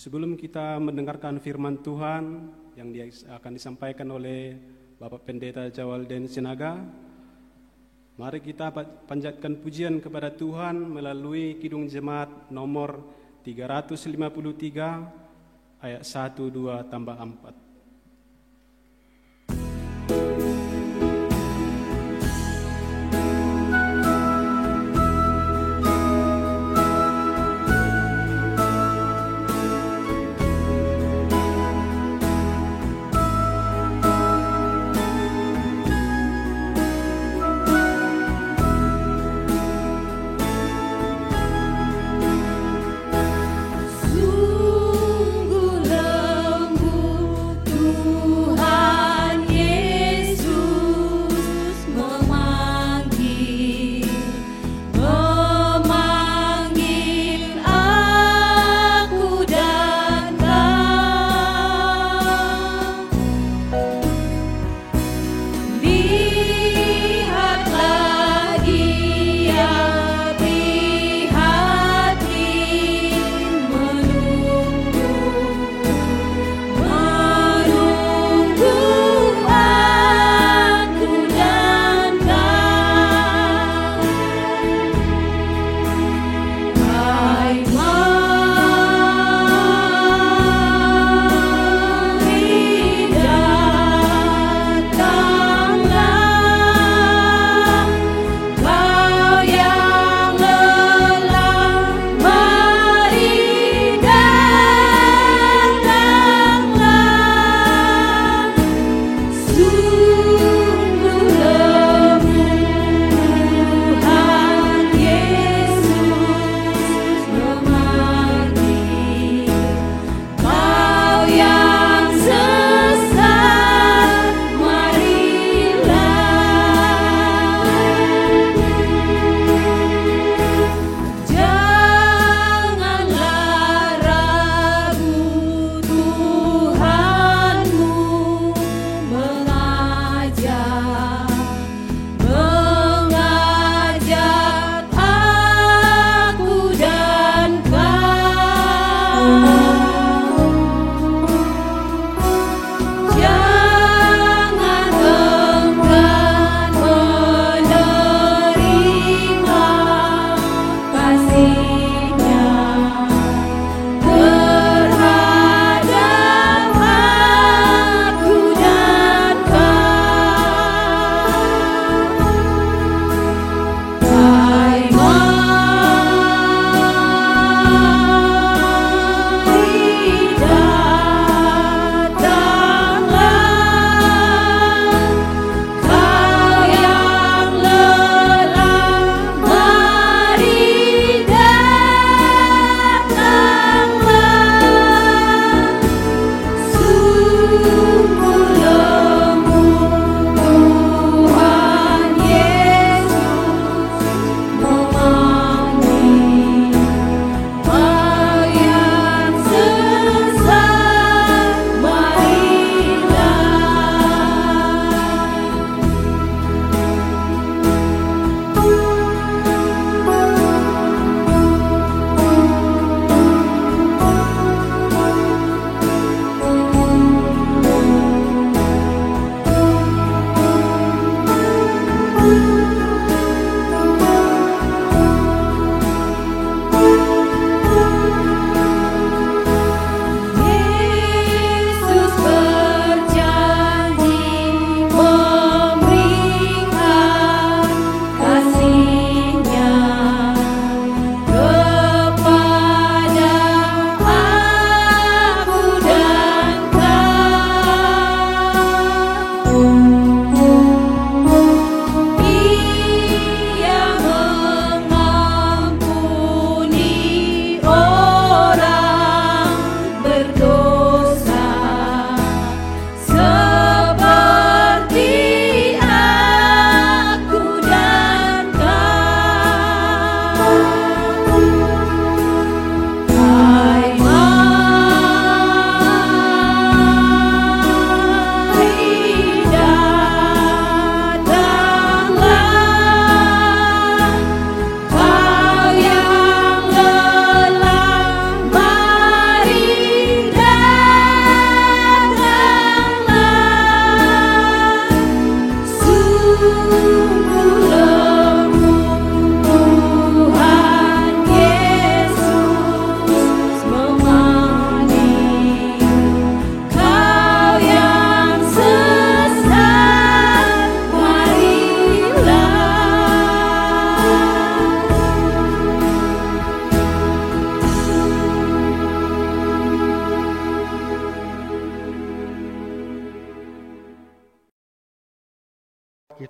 Sebelum kita mendengarkan firman Tuhan yang akan disampaikan oleh Bapak Pendeta Jawalden Sinaga, mari kita panjatkan pujian kepada Tuhan melalui Kidung Jemaat nomor 353 ayat 1, 2 tambah 4. Sungguh lembut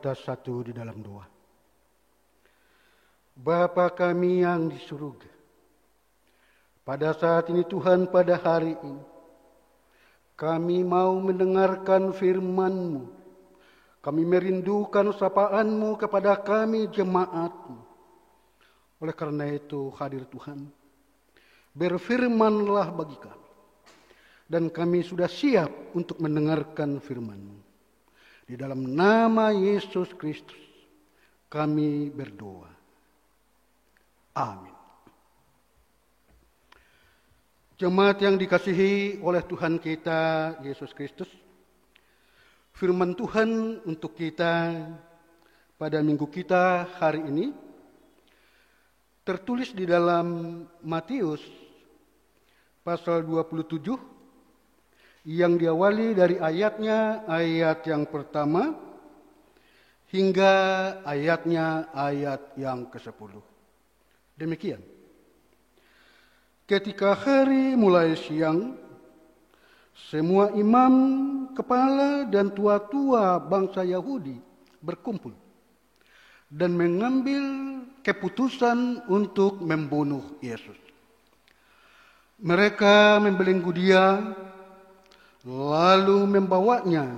kita satu di dalam doa. Bapa kami yang di surga, pada saat ini Tuhan, pada hari ini, kami mau mendengarkan firman-Mu. Kami merindukan sapaan-Mu kepada kami jemaat-Mu. Oleh karena itu hadir Tuhan, berfirmanlah bagi kami. Dan kami sudah siap untuk mendengarkan firman-Mu. Di dalam nama Yesus Kristus kami berdoa. Amin. Jemaat yang dikasihi oleh Tuhan kita Yesus Kristus, firman Tuhan untuk kita pada minggu kita hari ini tertulis di dalam Matius pasal 27 yang diawali dari ayat yang pertama hingga ayat yang ke-10. Demikian. Ketika hari mulai siang, semua imam, kepala dan tua-tua bangsa Yahudi berkumpul dan mengambil keputusan untuk membunuh Yesus. Mereka membelenggu dia, lalu membawanya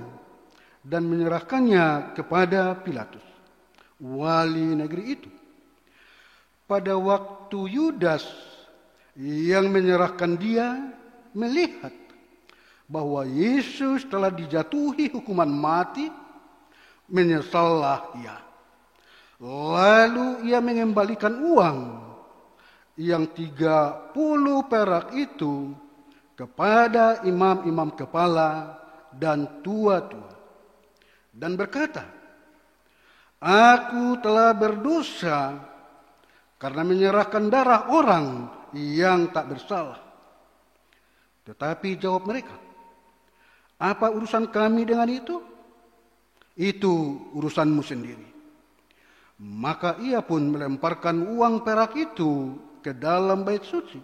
dan menyerahkannya kepada Pilatus, wali negeri itu. Pada waktu Yudas yang menyerahkan dia melihat bahwa Yesus telah dijatuhi hukuman mati, menyesallah ia. Lalu ia mengembalikan uang yang 30 perak itu kepada imam-imam kepala dan tua-tua dan berkata, "Aku telah berdosa karena menyerahkan darah orang yang tak bersalah." Tetapi jawab mereka, "Apa urusan kami dengan itu? Itu urusanmu sendiri." Maka ia pun melemparkan uang perak itu ke dalam bait suci,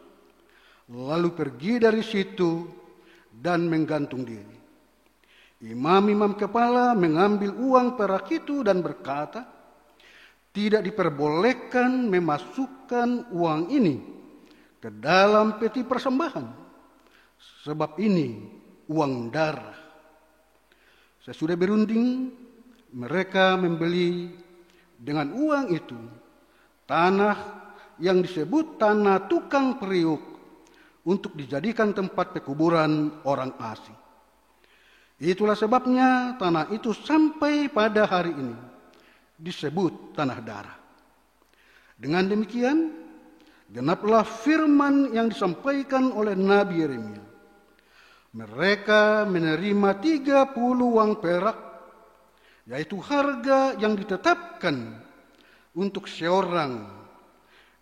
lalu pergi dari situ dan menggantung diri. Imam-imam kepala mengambil uang perak itu dan berkata, "Tidak diperbolehkan memasukkan uang ini ke dalam peti persembahan, sebab ini uang darah." Sesudah berunding, mereka membeli dengan uang itu tanah yang disebut tanah tukang periuk untuk dijadikan tempat pekuburan orang asing. Itulah sebabnya tanah itu sampai pada hari ini disebut tanah darah. Dengan demikian, genaplah firman yang disampaikan oleh Nabi Yeremia. Mereka menerima 30 uang perak, yaitu harga yang ditetapkan untuk seorang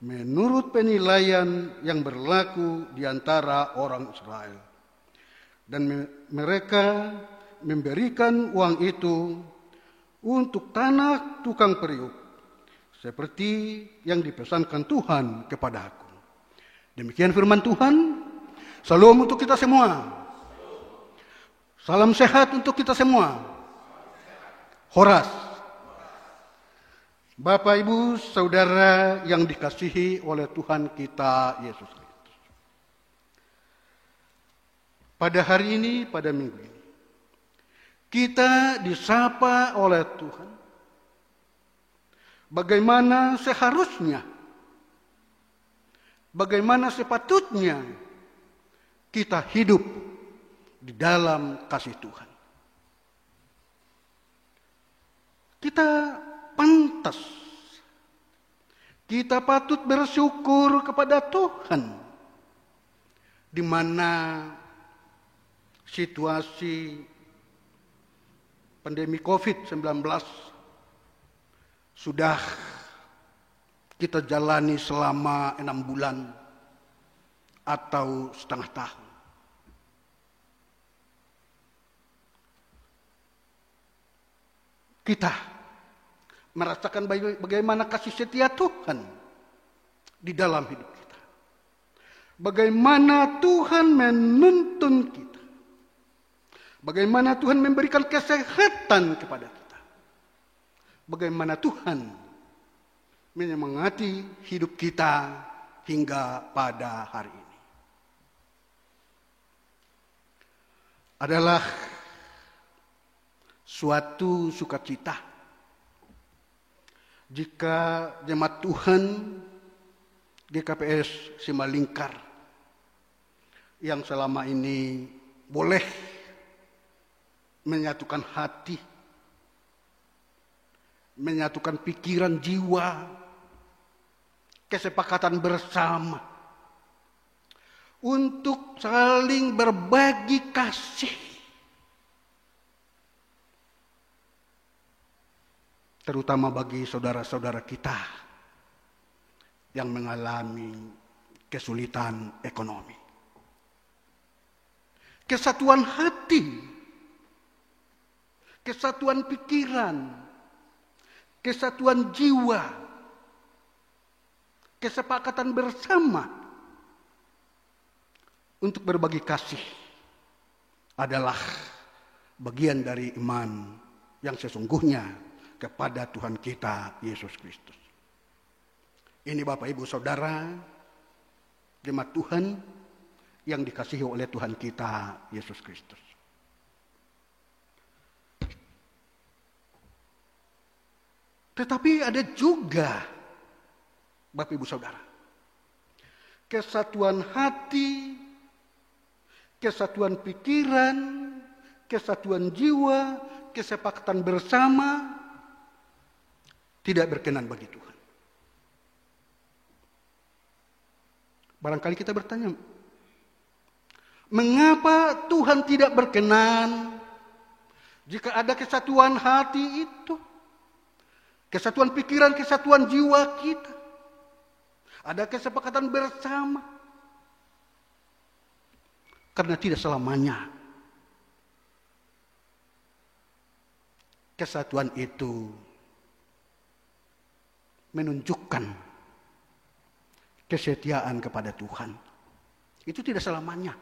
menurut penilaian yang berlaku di antara orang Israel. Dan mereka memberikan uang itu untuk tanah tukang periuk, seperti yang dipesankan Tuhan kepadaku. Demikian firman Tuhan. Salam untuk kita semua. Salam sehat untuk kita semua. Horas. Bapak, Ibu, Saudara yang dikasihi oleh Tuhan kita Yesus Kristus. Pada hari ini, pada minggu ini, kita disapa oleh Tuhan bagaimana seharusnya, bagaimana sepatutnya kita hidup di dalam kasih Tuhan. Kita pantas, kita patut bersyukur kepada Tuhan di mana situasi pandemi COVID-19 sudah kita jalani selama 6 bulan atau setengah tahun. Kita merasakan bagaimana kasih setia Tuhan di dalam hidup kita. Bagaimana Tuhan menuntun kita. Bagaimana Tuhan memberikan kesehatan kepada kita. bagaimana Tuhan menyemangati hidup kita hingga pada hari ini. Adalah suatu sukacita jika jemaat Tuhan GKPS Simalingkar yang selama ini boleh menyatukan hati, menyatukan pikiran, jiwa, kesepakatan bersama untuk saling berbagi kasih, terutama bagi saudara-saudara kita yang mengalami kesulitan ekonomi. Kesatuan hati, kesatuan pikiran, kesatuan jiwa, kesepakatan bersama untuk berbagi kasih adalah bagian dari iman yang sesungguhnya kepada Tuhan kita Yesus Kristus. Ini Bapak Ibu Saudara, jemaat Tuhan yang dikasihi oleh Tuhan kita Yesus Kristus. Tetapi ada juga Bapak Ibu Saudara, kesatuan hati, kesatuan pikiran, kesatuan jiwa, kesepakatan bersama tidak berkenan bagi Tuhan. Barangkali kita bertanya, mengapa Tuhan tidak berkenan jika ada kesatuan hati itu? Kesatuan pikiran, kesatuan jiwa kita. Ada kesepakatan bersama. Karena tidak selamanya kesatuan itu menunjukkan kesetiaan kepada Tuhan. Itu tidak selamanya.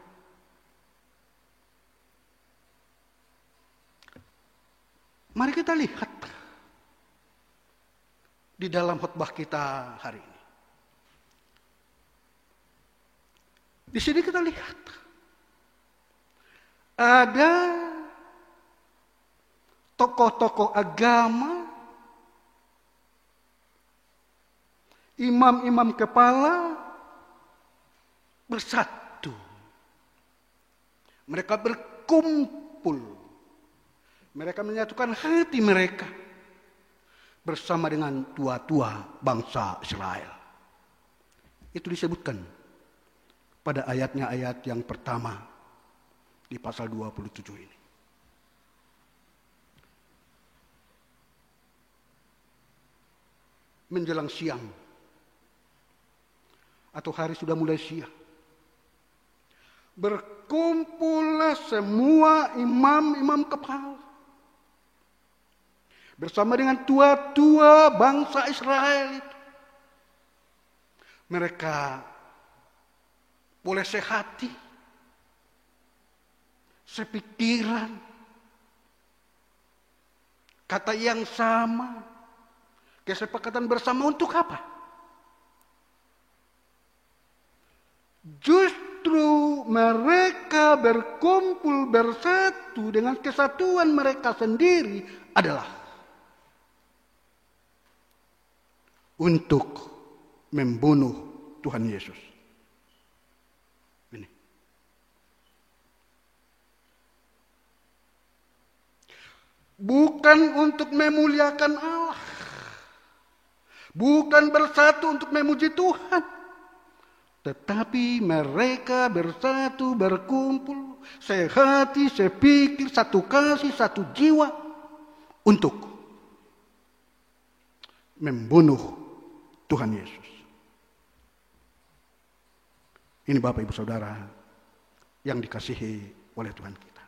Mari kita lihat di dalam khotbah kita hari ini. Di sini kita lihat ada tokoh-tokoh agama, imam-imam kepala bersatu. Mereka berkumpul. Mereka menyatukan hati mereka bersama dengan tua-tua bangsa Israel. Itu disebutkan pada ayat yang pertama di pasal 27 ini. Menjelang siang atau hari sudah mulai siang, berkumpullah semua imam-imam kepala bersama dengan tua-tua bangsa Israel itu. Mereka boleh sehati, sepikiran, kata yang sama, kesepakatan bersama untuk apa? Justru mereka berkumpul bersatu dengan kesatuan mereka sendiri adalah untuk membunuh Tuhan Yesus. Ini. Bukan untuk memuliakan Allah. Bukan bersatu untuk memuji Tuhan. Tetapi mereka bersatu, berkumpul, sehati, sepikir, satu kasih, satu jiwa untuk membunuh Tuhan Yesus. Ini Bapak Ibu Saudara yang dikasihi oleh Tuhan kita.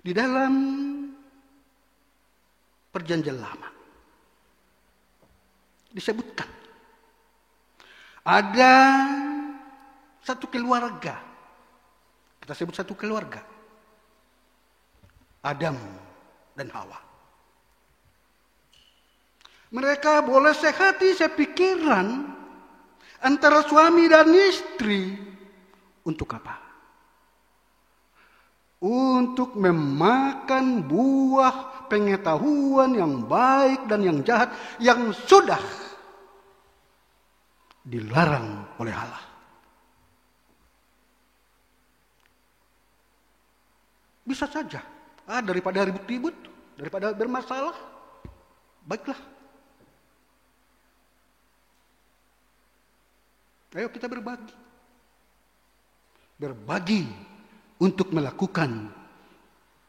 Di dalam Perjanjian Lama disebutkan ada satu keluarga. Kita sebut satu keluarga. Adam dan Hawa. Mereka boleh sehati sepikiran antara suami dan istri. Untuk apa? Untuk memakan buah pengetahuan yang baik dan yang jahat yang sudah dilarang oleh Allah. Bisa saja, daripada ribut-ribut, daripada bermasalah, baiklah. Ayo kita berbagi. Berbagi untuk melakukan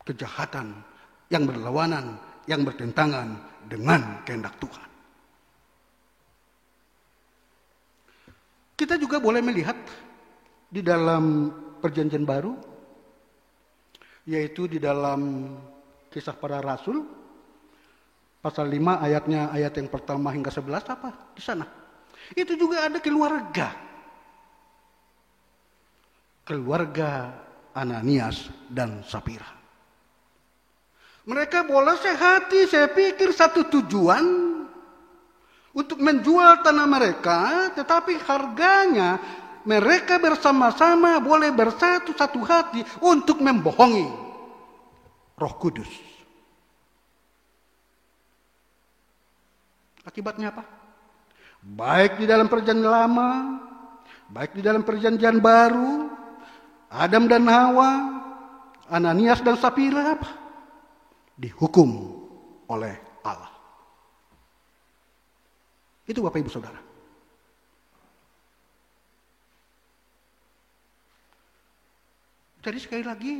kejahatan yang berlawanan, yang bertentangan dengan kehendak Tuhan. Kita juga boleh melihat di dalam Perjanjian Baru, yaitu di dalam Kisah Para Rasul, pasal 5 ayat yang pertama hingga 11 apa? Di sana. Itu juga ada keluarga. Keluarga Ananias dan Sapira. Mereka boleh sehati, saya pikir satu tujuan untuk menjual tanah mereka, tetapi harganya mereka bersama-sama boleh bersatu satu hati untuk membohongi Roh Kudus. Akibatnya apa? Baik di dalam Perjanjian Lama, baik di dalam Perjanjian Baru, Adam dan Hawa, Ananias dan Sapira apa? Dihukum oleh Allah. Itu Bapak Ibu Saudara. Jadi sekali lagi,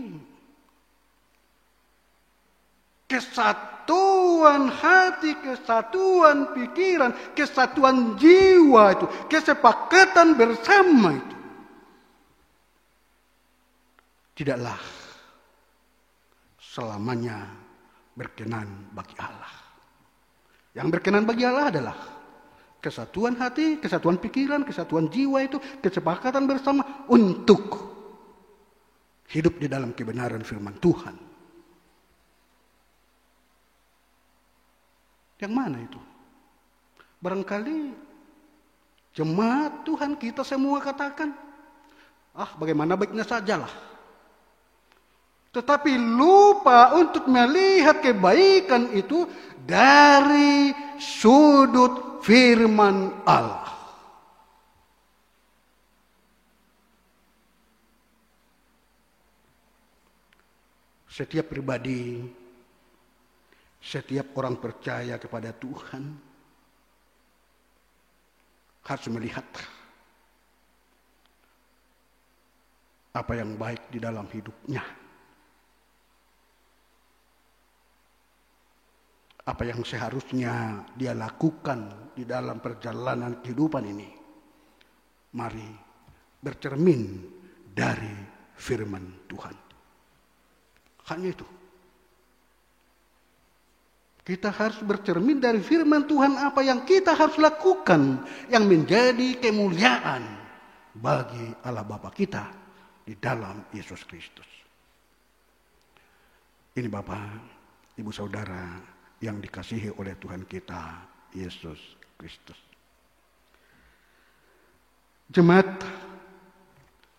kesatuan hati, kesatuan pikiran, kesatuan jiwa itu, kesepakatan bersama itu tidaklah selamanya berkenan bagi Allah. Yang berkenan bagi Allah adalah kesatuan hati, kesatuan pikiran, kesatuan jiwa itu, kesepakatan bersama untuk hidup di dalam kebenaran firman Tuhan. Yang mana itu? Barangkali jemaat Tuhan kita semua katakan, bagaimana baiknya sajalah. Tetapi lupa untuk melihat kebaikan itu dari sudut firman Allah. Setiap pribadi, setiap orang percaya kepada Tuhan harus melihat apa yang baik di dalam hidupnya. Apa yang seharusnya dia lakukan di dalam perjalanan kehidupan ini. Mari bercermin dari firman Tuhan. Hanya itu. Kita harus bercermin dari firman Tuhan apa yang kita harus lakukan yang menjadi kemuliaan bagi Allah Bapa kita di dalam Yesus Kristus. Ini Bapak, Ibu Saudara yang dikasihi oleh Tuhan kita Yesus Kristus. Jemaat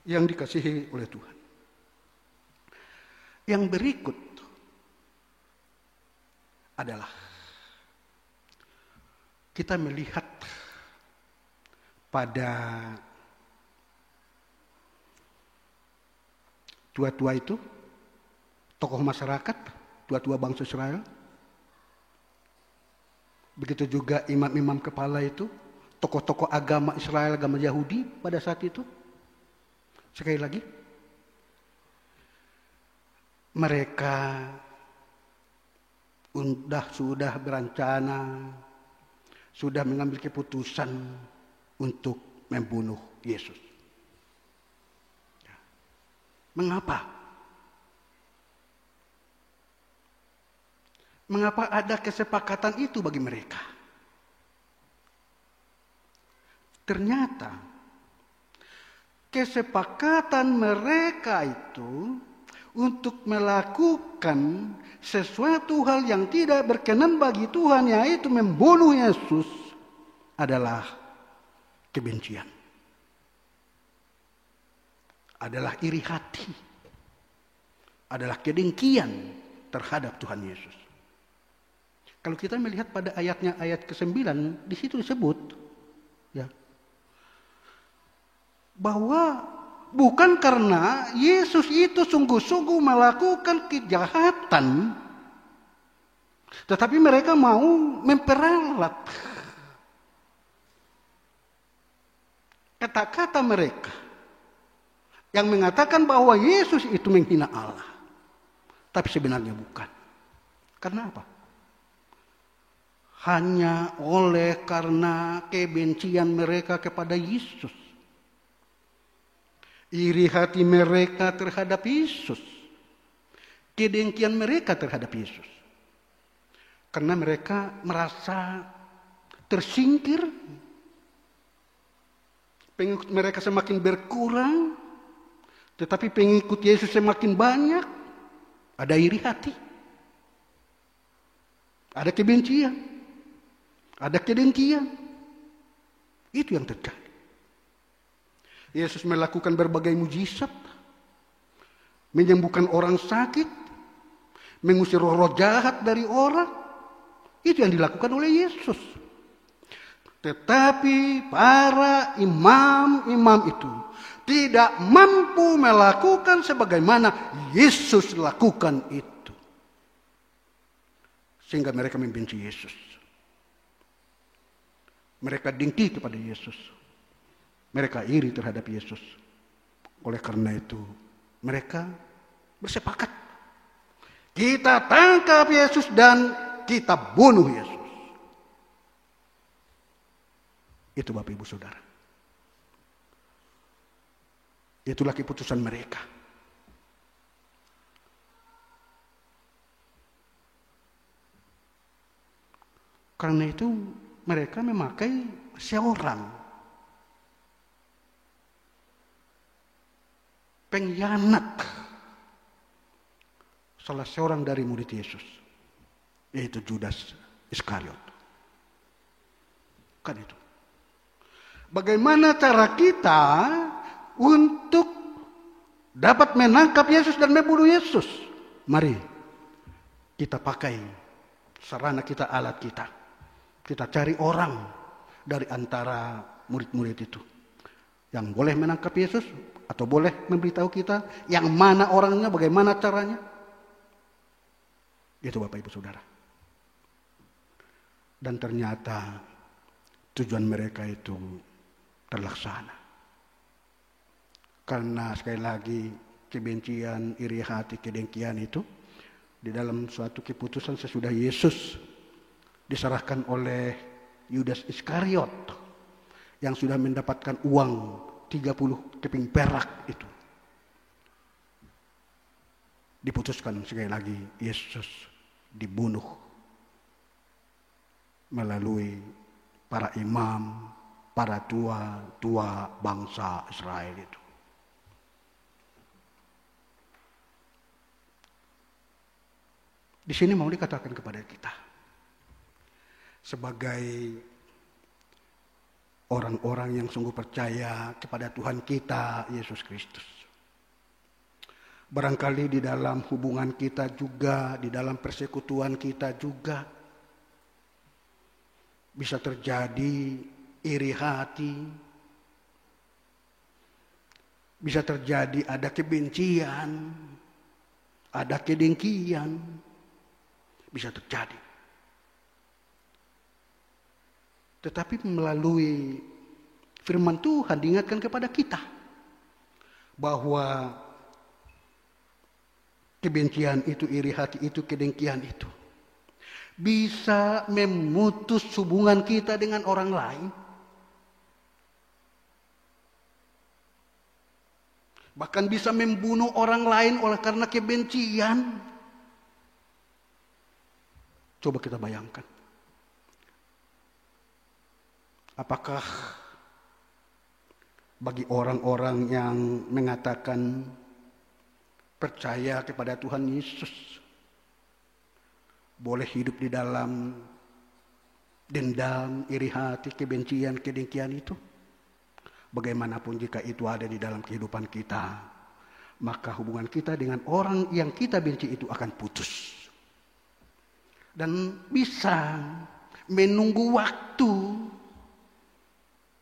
yang dikasihi oleh Tuhan. Yang berikut adalah kita melihat pada tua-tua itu, tokoh masyarakat, tua-tua bangsa Israel. Begitu juga imam-imam kepala itu, tokoh-tokoh agama Israel, agama Yahudi pada saat itu. Sekali lagi, mereka sudah berencana, sudah mengambil keputusan untuk membunuh Yesus. Mengapa? Mengapa ada kesepakatan itu bagi mereka? Ternyata kesepakatan mereka itu untuk melakukan sesuatu hal yang tidak berkenan bagi Tuhan, yaitu membunuh Yesus, adalah kebencian, adalah iri hati, adalah kedengkian terhadap Tuhan Yesus. Kalau kita melihat pada ayat ke-9, di situ disebut ya, bahwa bukan karena Yesus itu sungguh-sungguh melakukan kejahatan, tetapi mereka mau memperalat kata-kata mereka yang mengatakan bahwa Yesus itu menghina Allah. Tapi sebenarnya bukan. Karena apa? Hanya oleh karena kebencian mereka kepada Yesus, iri hati mereka terhadap Yesus, kedengkian mereka terhadap Yesus. Karena mereka merasa tersingkir, pengikut mereka semakin berkurang, tetapi pengikut Yesus semakin banyak. Ada iri hati, ada kebencian, ada kedengkian. Itu yang terjadi. Yesus melakukan berbagai mujizat, menyembuhkan orang sakit, mengusir roh-roh jahat dari orang. Itu yang dilakukan oleh Yesus. Tetapi para imam-imam itu tidak mampu melakukan sebagaimana Yesus lakukan itu. Sehingga mereka membenci Yesus. Mereka dengki kepada Yesus. Mereka iri terhadap Yesus. Oleh karena itu, mereka bersepakat. Kita tangkap Yesus dan kita bunuh Yesus. Itu Bapak Ibu Saudara. Itulah keputusan mereka. Karena itu mereka memakai seorang pengkhianat, salah seorang dari murid Yesus, yaitu Judas Iskariot. Kan itu. Bagaimana cara kita untuk dapat menangkap Yesus dan membunuh Yesus? Mari kita pakai sarana kita, alat kita. Kita cari orang dari antara murid-murid itu yang boleh menangkap Yesus atau boleh memberitahu kita yang mana orangnya, bagaimana caranya. Itu Bapak Ibu Saudara. Dan ternyata tujuan mereka itu terlaksana. Karena sekali lagi kebencian, iri hati, kedengkian itu di dalam suatu keputusan sesudah Yesus diserahkan oleh Yudas Iskariot yang sudah mendapatkan uang 30 keping perak itu. Diputuskan sekali lagi Yesus dibunuh melalui para imam, para tua bangsa Israel itu. Di sini mau dikatakan kepada kita sebagai orang-orang yang sungguh percaya kepada Tuhan kita Yesus Kristus. Barangkali di dalam hubungan kita juga, di dalam persekutuan kita juga bisa terjadi iri hati, bisa terjadi ada kebencian, ada kedengkian, bisa terjadi. Tetapi melalui firman Tuhan diingatkan kepada kita bahwa kebencian itu, iri hati itu, kedengkian itu bisa memutus hubungan kita dengan orang lain. Bahkan bisa membunuh orang lain oleh karena kebencian. Coba kita bayangkan. Apakah bagi orang-orang yang mengatakan percaya kepada Tuhan Yesus, boleh hidup di dalam dendam, iri hati, kebencian, kedengkian itu. Bagaimanapun jika itu ada di dalam kehidupan kita, maka hubungan kita dengan orang yang kita benci itu akan putus. Dan bisa menunggu waktu.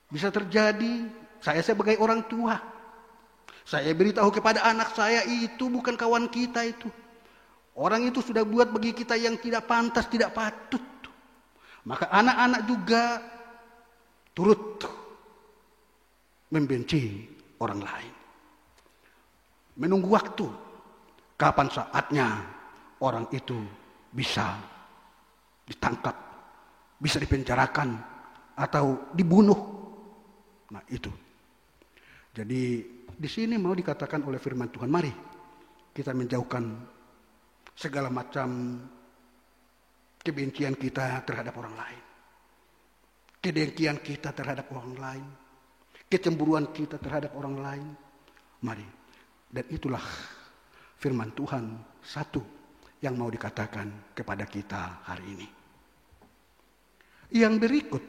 Bisa terjadi, saya sebagai orang tua, saya beritahu kepada anak saya itu bukan kawan kita itu. Orang itu sudah buat bagi kita yang tidak pantas, tidak patut. Maka anak-anak juga turut membenci orang lain. Menunggu waktu, kapan saatnya orang itu bisa ditangkap, bisa dipenjarakan, atau dibunuh. Nah itu. Jadi di sini mau dikatakan oleh firman Tuhan, mari kita menjauhkan segala macam kebencian kita terhadap orang lain, kedengkian kita terhadap orang lain, kecemburuan kita terhadap orang lain. Mari. Dan itulah firman Tuhan satu yang mau dikatakan kepada kita hari ini. Yang berikut,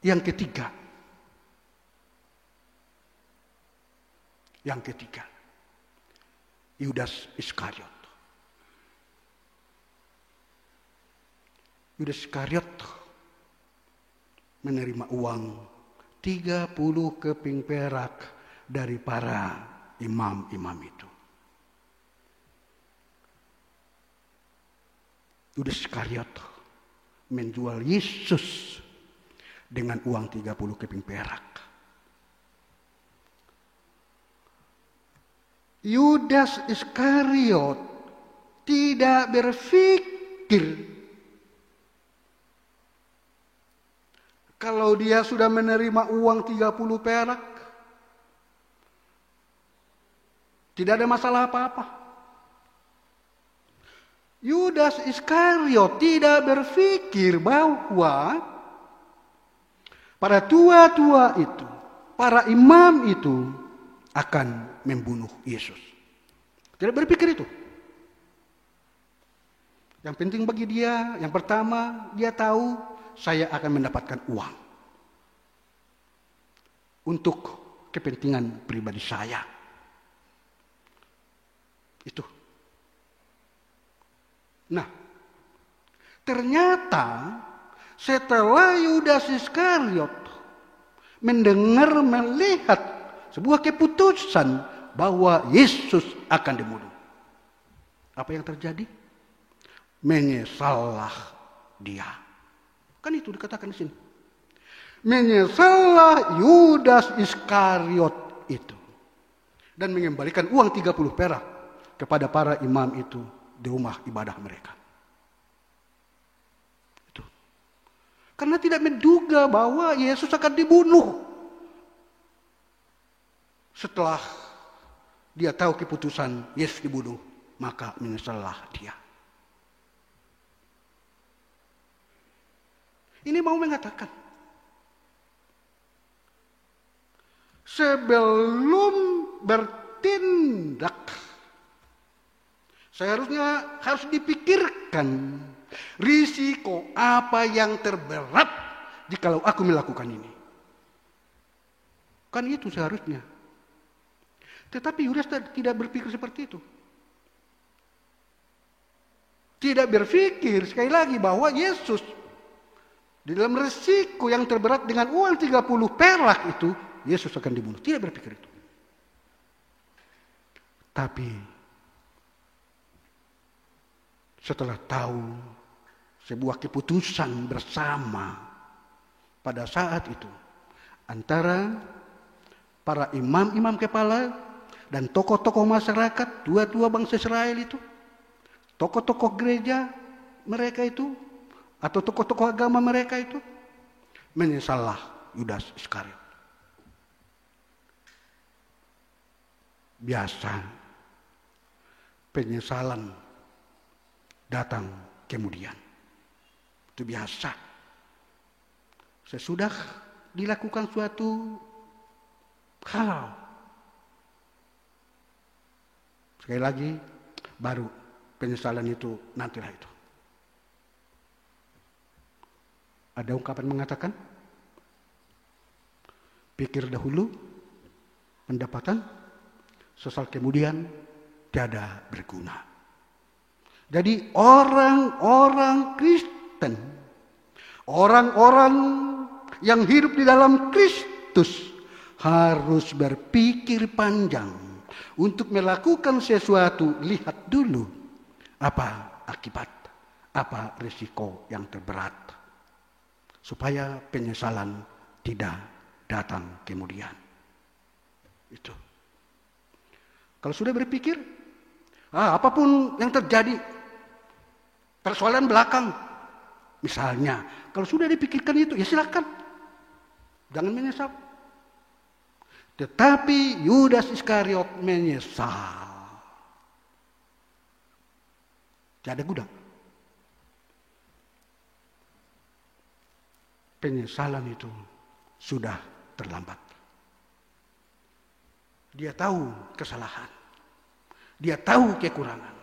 yang ketiga. Yang ketiga, Yudas Iskariot. Yudas Iskariot menerima uang 30 keping perak dari para imam-imam itu. Yudas Iskariot menjual Yesus dengan uang 30 keping perak. Yudas Iskariot tidak berpikir kalau dia sudah menerima uang 30 perak, tidak ada masalah apa-apa. Yudas Iskariot tidak berpikir bahwa para tua-tua itu, para imam itu akan membunuh Yesus. Tidak berpikir itu. Yang penting bagi dia, yang pertama, dia tahu saya akan mendapatkan uang untuk kepentingan pribadi saya. Itu. Nah, ternyata setelah Yudas Iskariot mendengar, melihat sebuah keputusan bahwa Yesus akan dibunuh, apa yang terjadi? Menyesallah dia. Kan itu dikatakan di sini. Menyesallah Yudas Iskariot itu. Dan mengembalikan uang 30 perak kepada para imam itu di rumah ibadah mereka. Itu. Karena tidak menduga bahwa Yesus akan dibunuh. Setelah dia tahu keputusan Yesus dibunuh, maka menyesallah dia. Ini mau mengatakan, sebelum bertindak, seharusnya harus dipikirkan risiko apa yang terberat jikalau aku melakukan ini. Kan itu seharusnya. Tetapi Yudas tidak berpikir seperti itu. Tidak berpikir sekali lagi bahwa Yesus di dalam resiko yang terberat dengan uang 30 perak itu, Yesus akan dibunuh. Tidak berpikir itu. Tapi setelah tahu sebuah keputusan bersama pada saat itu antara para imam-imam kepala dan tokoh-tokoh masyarakat, tua-tua bangsa Israel itu, tokoh-tokoh gereja mereka itu, atau tokoh-tokoh agama mereka itu, menyesallah Yudas Iskariot. Biasa penyesalan datang kemudian. Itu biasa. Sesudah dilakukan suatu hal, Sekali lagi, baru penyesalan itu nantilah itu. Ada ungkapan mengatakan, pikir dahulu, pendapatan, sesal kemudian tiada berguna. Jadi orang-orang Kristen, orang-orang yang hidup di dalam Kristus harus berpikir panjang untuk melakukan sesuatu. Lihat dulu apa akibat, apa risiko yang terberat, supaya penyesalan tidak datang kemudian. Itu. Kalau sudah berpikir, apapun yang terjadi, persoalan belakang, misalnya, kalau sudah dipikirkan itu, ya silakan, jangan menyesal. Tetapi Yudas Iskariot menyesal. Tidak ada gudang. Penyesalan itu sudah terlambat. Dia tahu kesalahan. Dia tahu kekurangan.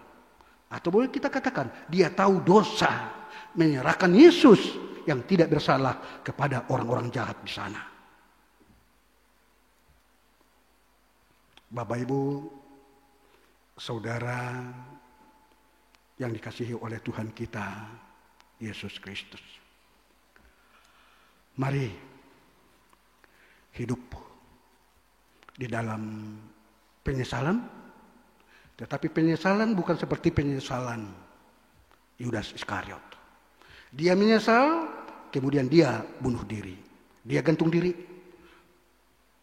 Atau boleh kita katakan, dia tahu dosa. Menyerahkan Yesus yang tidak bersalah kepada orang-orang jahat di sana. Bapak Ibu, saudara yang dikasihi oleh Tuhan kita, Yesus Kristus. Mari hidup di dalam penyesalan, tetapi penyesalan bukan seperti penyesalan Yudas Iskariot. Dia menyesal, kemudian dia bunuh diri. Dia gantung diri.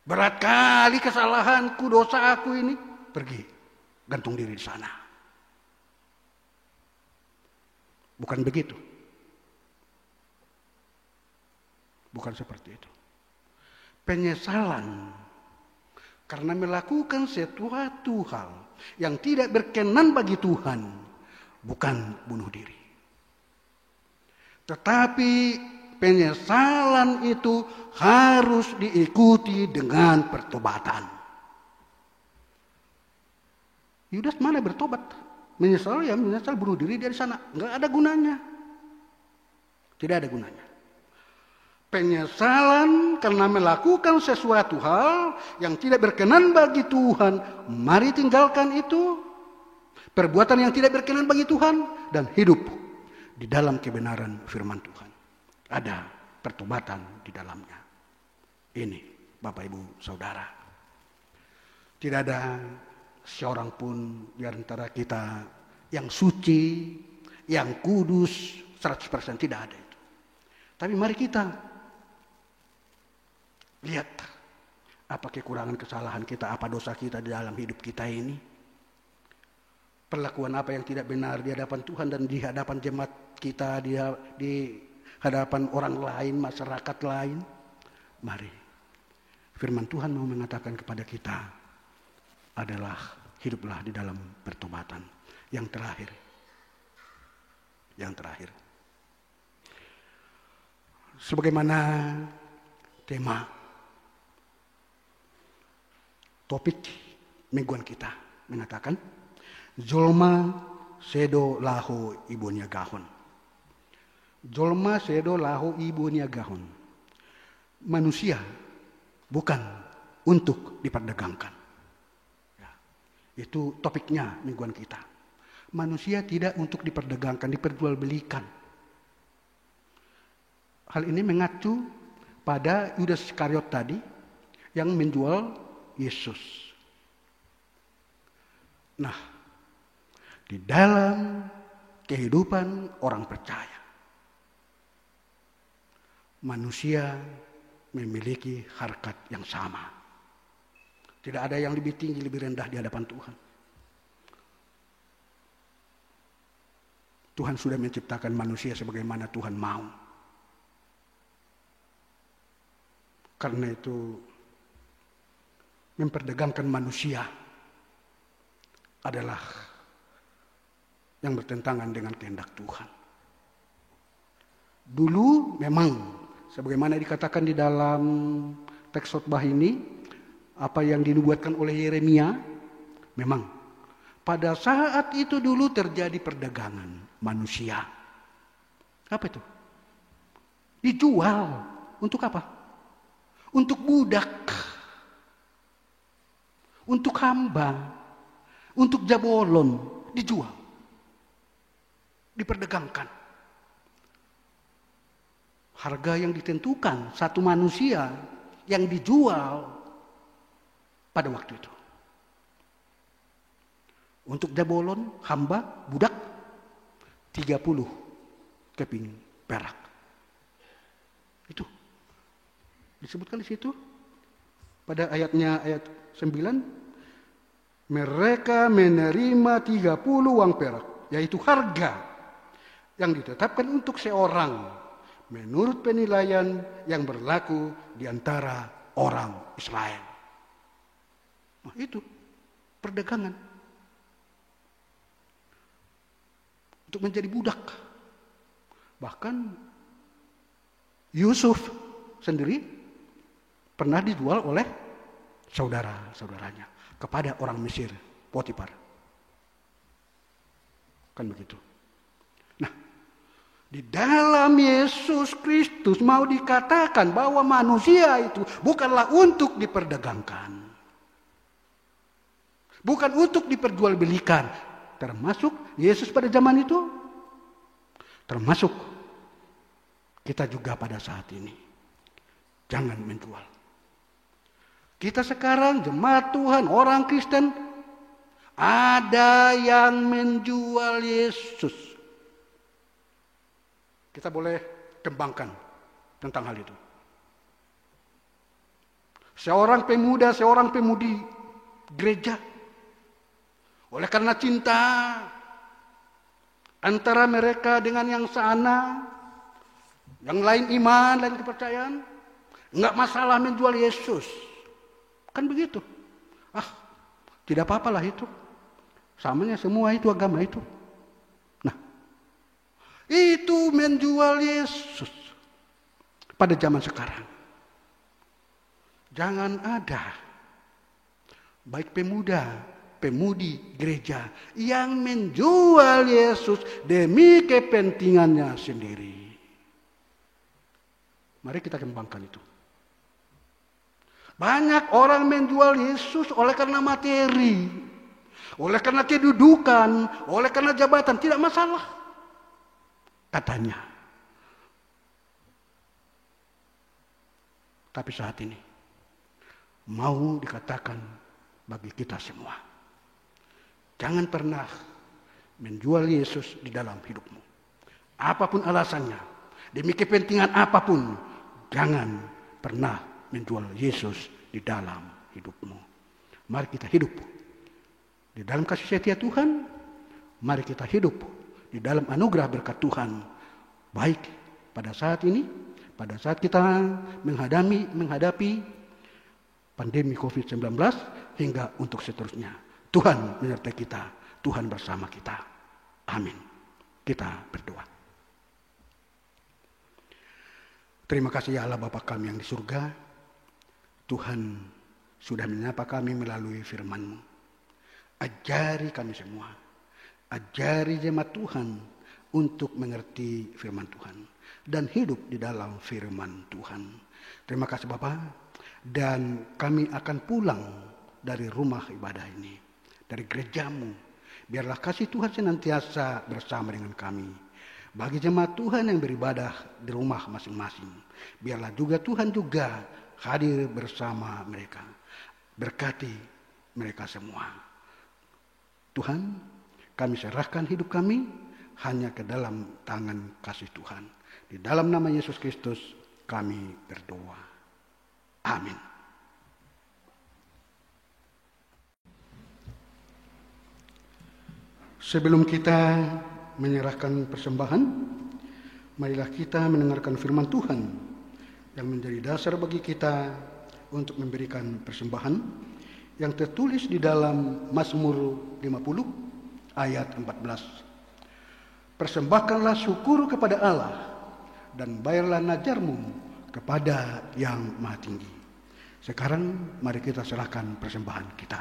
Berat kali kesalahanku, dosa aku ini. Pergi, gantung diri di sana. Bukan begitu. Bukan seperti itu. Penyesalan karena melakukan sesuatu hal yang tidak berkenan bagi Tuhan, bukan bunuh diri. Tetapi penyesalan itu harus diikuti dengan pertobatan. Yudas mana bertobat? Menyesal ya menyesal, bunuh diri dari sana. Enggak ada gunanya. Tidak ada gunanya. Penyesalan karena melakukan sesuatu hal yang tidak berkenan bagi Tuhan, mari tinggalkan itu. Perbuatan yang tidak berkenan bagi Tuhan dan hidup di dalam kebenaran firman Tuhan. Ada pertobatan di dalamnya. Ini Bapak Ibu Saudara. Tidak ada seorang pun di antara kita yang suci, yang kudus 100%, tidak ada itu. Tapi mari kita lihat apa kekurangan kesalahan kita, apa dosa kita di dalam hidup kita ini. Perlakuan apa yang tidak benar di hadapan Tuhan dan di hadapan jemaat kita, di hadapan orang lain, masyarakat lain. Mari, firman Tuhan mau mengatakan kepada kita adalah hiduplah di dalam pertobatan. Yang terakhir. Sebagaimana tema topik mingguan kita mengatakan, Jolma sedo lahu ibunya gahon. Jolma sedo lahu ibunya gahon. Manusia bukan untuk diperdagangkan. Ya, itu topiknya mingguan kita. Manusia tidak untuk diperdagangkan, diperjualbelikan. Hal ini mengacu pada Yudas Iskariot tadi yang menjual Yesus. Nah, di dalam kehidupan orang percaya, manusia memiliki harkat yang sama. Tidak ada yang lebih tinggi, lebih rendah di hadapan Tuhan. Tuhan sudah menciptakan manusia sebagaimana Tuhan mau. Karena itu, memperdagangkan manusia adalah yang bertentangan dengan kehendak Tuhan. Dulu memang sebagaimana dikatakan di dalam teks khotbah ini, apa yang dinubuatkan oleh Yeremia, memang pada saat itu dulu terjadi perdagangan manusia. Apa itu? Dijual. Untuk apa? Untuk budak. Untuk hamba. Untuk jabolon. Dijual. Diperdagangkan. Harga yang ditentukan satu manusia yang dijual pada waktu itu. Untuk jabolon, hamba, budak 30 keping perak. Itu disebutkan di situ pada ayatnya ayat 9, mereka menerima 30 uang perak, yaitu harga yang ditetapkan untuk seorang menurut penilaian yang berlaku di antara orang Israel. Nah, itu perdagangan. Untuk menjadi budak. Bahkan Yusuf sendiri pernah dijual oleh saudara-saudaranya kepada orang Mesir, Potifar. Kan begitu. Nah, di dalam Yesus Kristus mau dikatakan bahwa manusia itu bukanlah untuk diperdagangkan. Bukan untuk diperjualbelikan. Termasuk Yesus pada zaman itu. Termasuk kita juga pada saat ini. Jangan menjual. Kita sekarang jemaat Tuhan, orang Kristen, ada yang menjual Yesus. Kita boleh kembangkan tentang hal itu. Seorang pemuda, seorang pemudi gereja, oleh karena cinta antara mereka dengan yang sana, yang lain iman, lain kepercayaan, enggak masalah menjual Yesus. Kan begitu. Tidak apa-apalah itu. Samanya semua itu agama itu. Nah, itu menjual Yesus pada zaman sekarang. Jangan ada baik pemuda, pemudi gereja yang menjual Yesus demi kepentingannya sendiri. Mari kita kembangkan itu. Banyak orang menjual Yesus oleh karena materi, oleh karena kedudukan, oleh karena jabatan, tidak masalah. Katanya. Tapi saat ini mau dikatakan bagi kita semua, jangan pernah menjual Yesus di dalam hidupmu. Apapun alasannya, demi kepentingan apapun, jangan pernah menjual Yesus di dalam hidupmu. Mari kita hidup di dalam kasih setia Tuhan. Mari kita hidup di dalam anugerah berkat Tuhan. Baik pada saat ini, pada saat kita menghadapi pandemi COVID-19 hingga untuk seterusnya. Tuhan menyertai kita, Tuhan bersama kita. Amin. Kita berdoa. Terima kasih ya Allah Bapa kami yang di surga. Tuhan sudah menyapa kami melalui firman-Mu. Ajari kami semua. Ajari jemaat Tuhan untuk mengerti firman Tuhan. Dan hidup di dalam firman Tuhan. Terima kasih Bapa. Dan kami akan pulang dari rumah ibadah ini. Dari gereja-Mu. Biarlah kasih Tuhan senantiasa bersama dengan kami. Bagi jemaat Tuhan yang beribadah di rumah masing-masing. Biarlah juga Tuhan juga hadir bersama mereka. Berkati mereka semua. Tuhan, kami serahkan hidup kami hanya ke dalam tangan kasih Tuhan. Di dalam nama Yesus Kristus kami berdoa. Amin. Sebelum kita menyerahkan persembahan, marilah kita mendengarkan firman Tuhan yang menjadi dasar bagi kita untuk memberikan persembahan yang tertulis di dalam Mazmur 50 ayat 14. Persembahkanlah syukur kepada Allah dan bayarlah najarmu kepada yang Maha Tinggi. Sekarang mari kita serahkan persembahan kita.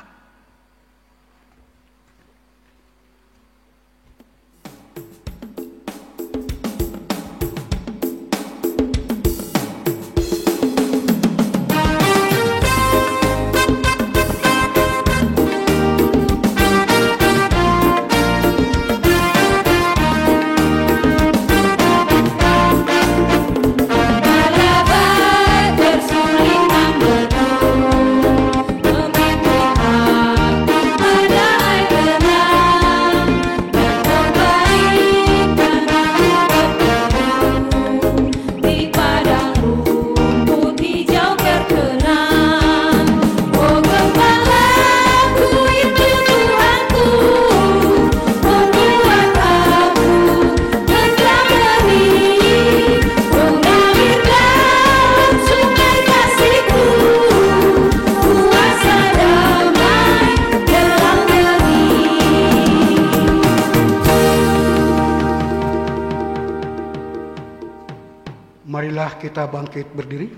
Marilah kita bangkit berdiri.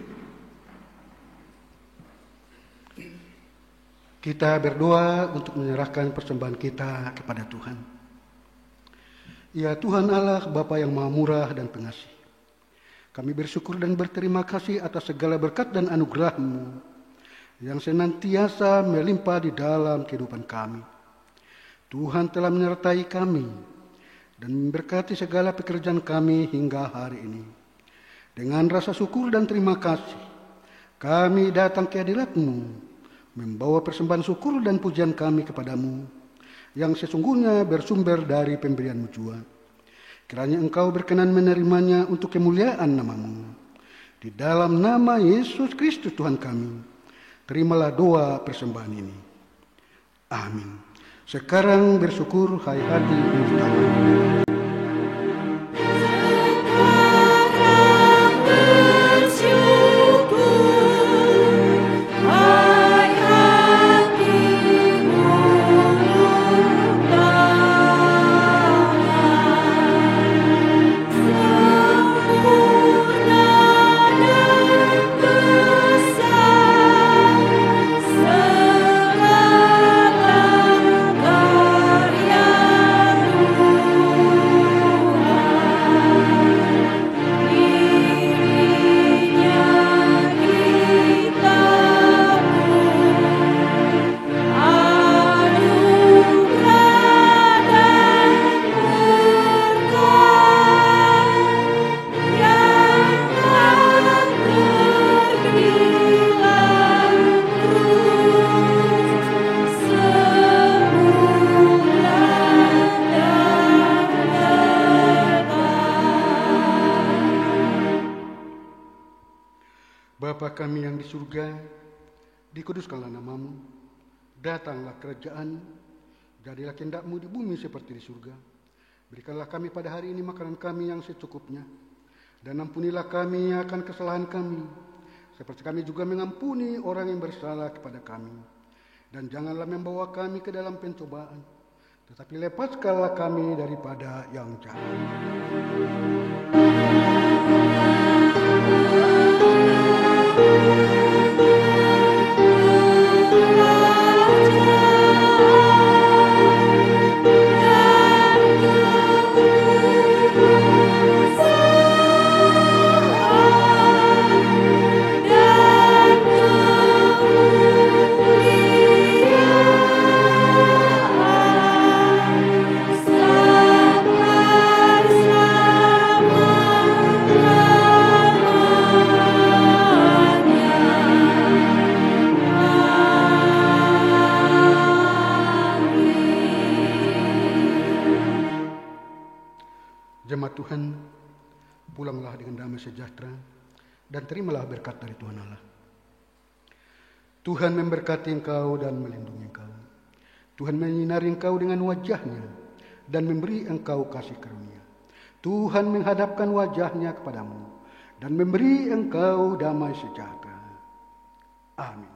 Kita berdoa untuk menyerahkan persembahan kita kepada Tuhan. Ya Tuhan Allah, Bapa yang Maha Murah dan Pengasih, kami bersyukur dan berterima kasih atas segala berkat dan anugerah-Mu yang senantiasa melimpah di dalam kehidupan kami. Tuhan telah menyertai kami dan memberkati segala pekerjaan kami hingga hari ini. Dengan rasa syukur dan terima kasih, kami datang ke hadirat-Mu, membawa persembahan syukur dan pujian kami kepadamu, yang sesungguhnya bersumber dari pemberian-Mu jua. Kiranya Engkau berkenan menerimanya untuk kemuliaan nama-Mu. Di dalam nama Yesus Kristus Tuhan kami, terimalah doa persembahan ini. Amin. Sekarang bersyukur, hai hati yang pertama. Bapa kami yang di surga, dikuduskanlah nama-Mu, datanglah kerajaan, jadilah kehendak-Mu di bumi seperti di surga. Berikanlah kami pada hari ini makanan kami yang secukupnya, dan ampunilah kami akan kesalahan kami, seperti kami juga mengampuni orang yang bersalah kepada kami. Dan janganlah membawa kami ke dalam pencobaan, tetapi lepaskanlah kami daripada yang jahat. Jemaat Tuhan, pulanglah dengan damai sejahtera dan terimalah berkat dari Tuhan Allah. Tuhan memberkati engkau dan melindungi engkau. Tuhan menyinari engkau dengan wajah-Nya dan memberi engkau kasih karunia. Tuhan menghadapkan wajah-Nya kepadamu dan memberi engkau damai sejahtera. Amin.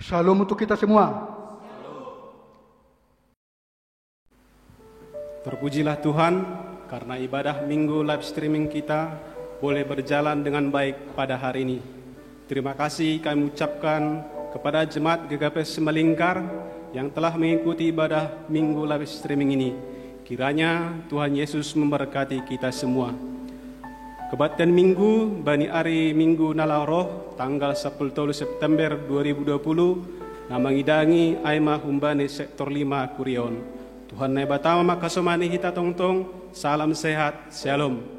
Shalom untuk kita semua. Terpujilah Tuhan karena ibadah minggu live streaming kita boleh berjalan dengan baik pada hari ini. Terima kasih kami ucapkan kepada jemaat GKP Semelingkar yang telah mengikuti ibadah minggu live streaming ini. Kiranya Tuhan Yesus memberkati kita semua. Kebaktian Minggu Bani Ari Minggu Nalaroh tanggal 10 September 2020 namangidangi Aima Humbani Sektor 5 Kurion. Tuhan Nebatama Makasomani Hita Tongtong, salam sehat, shalom.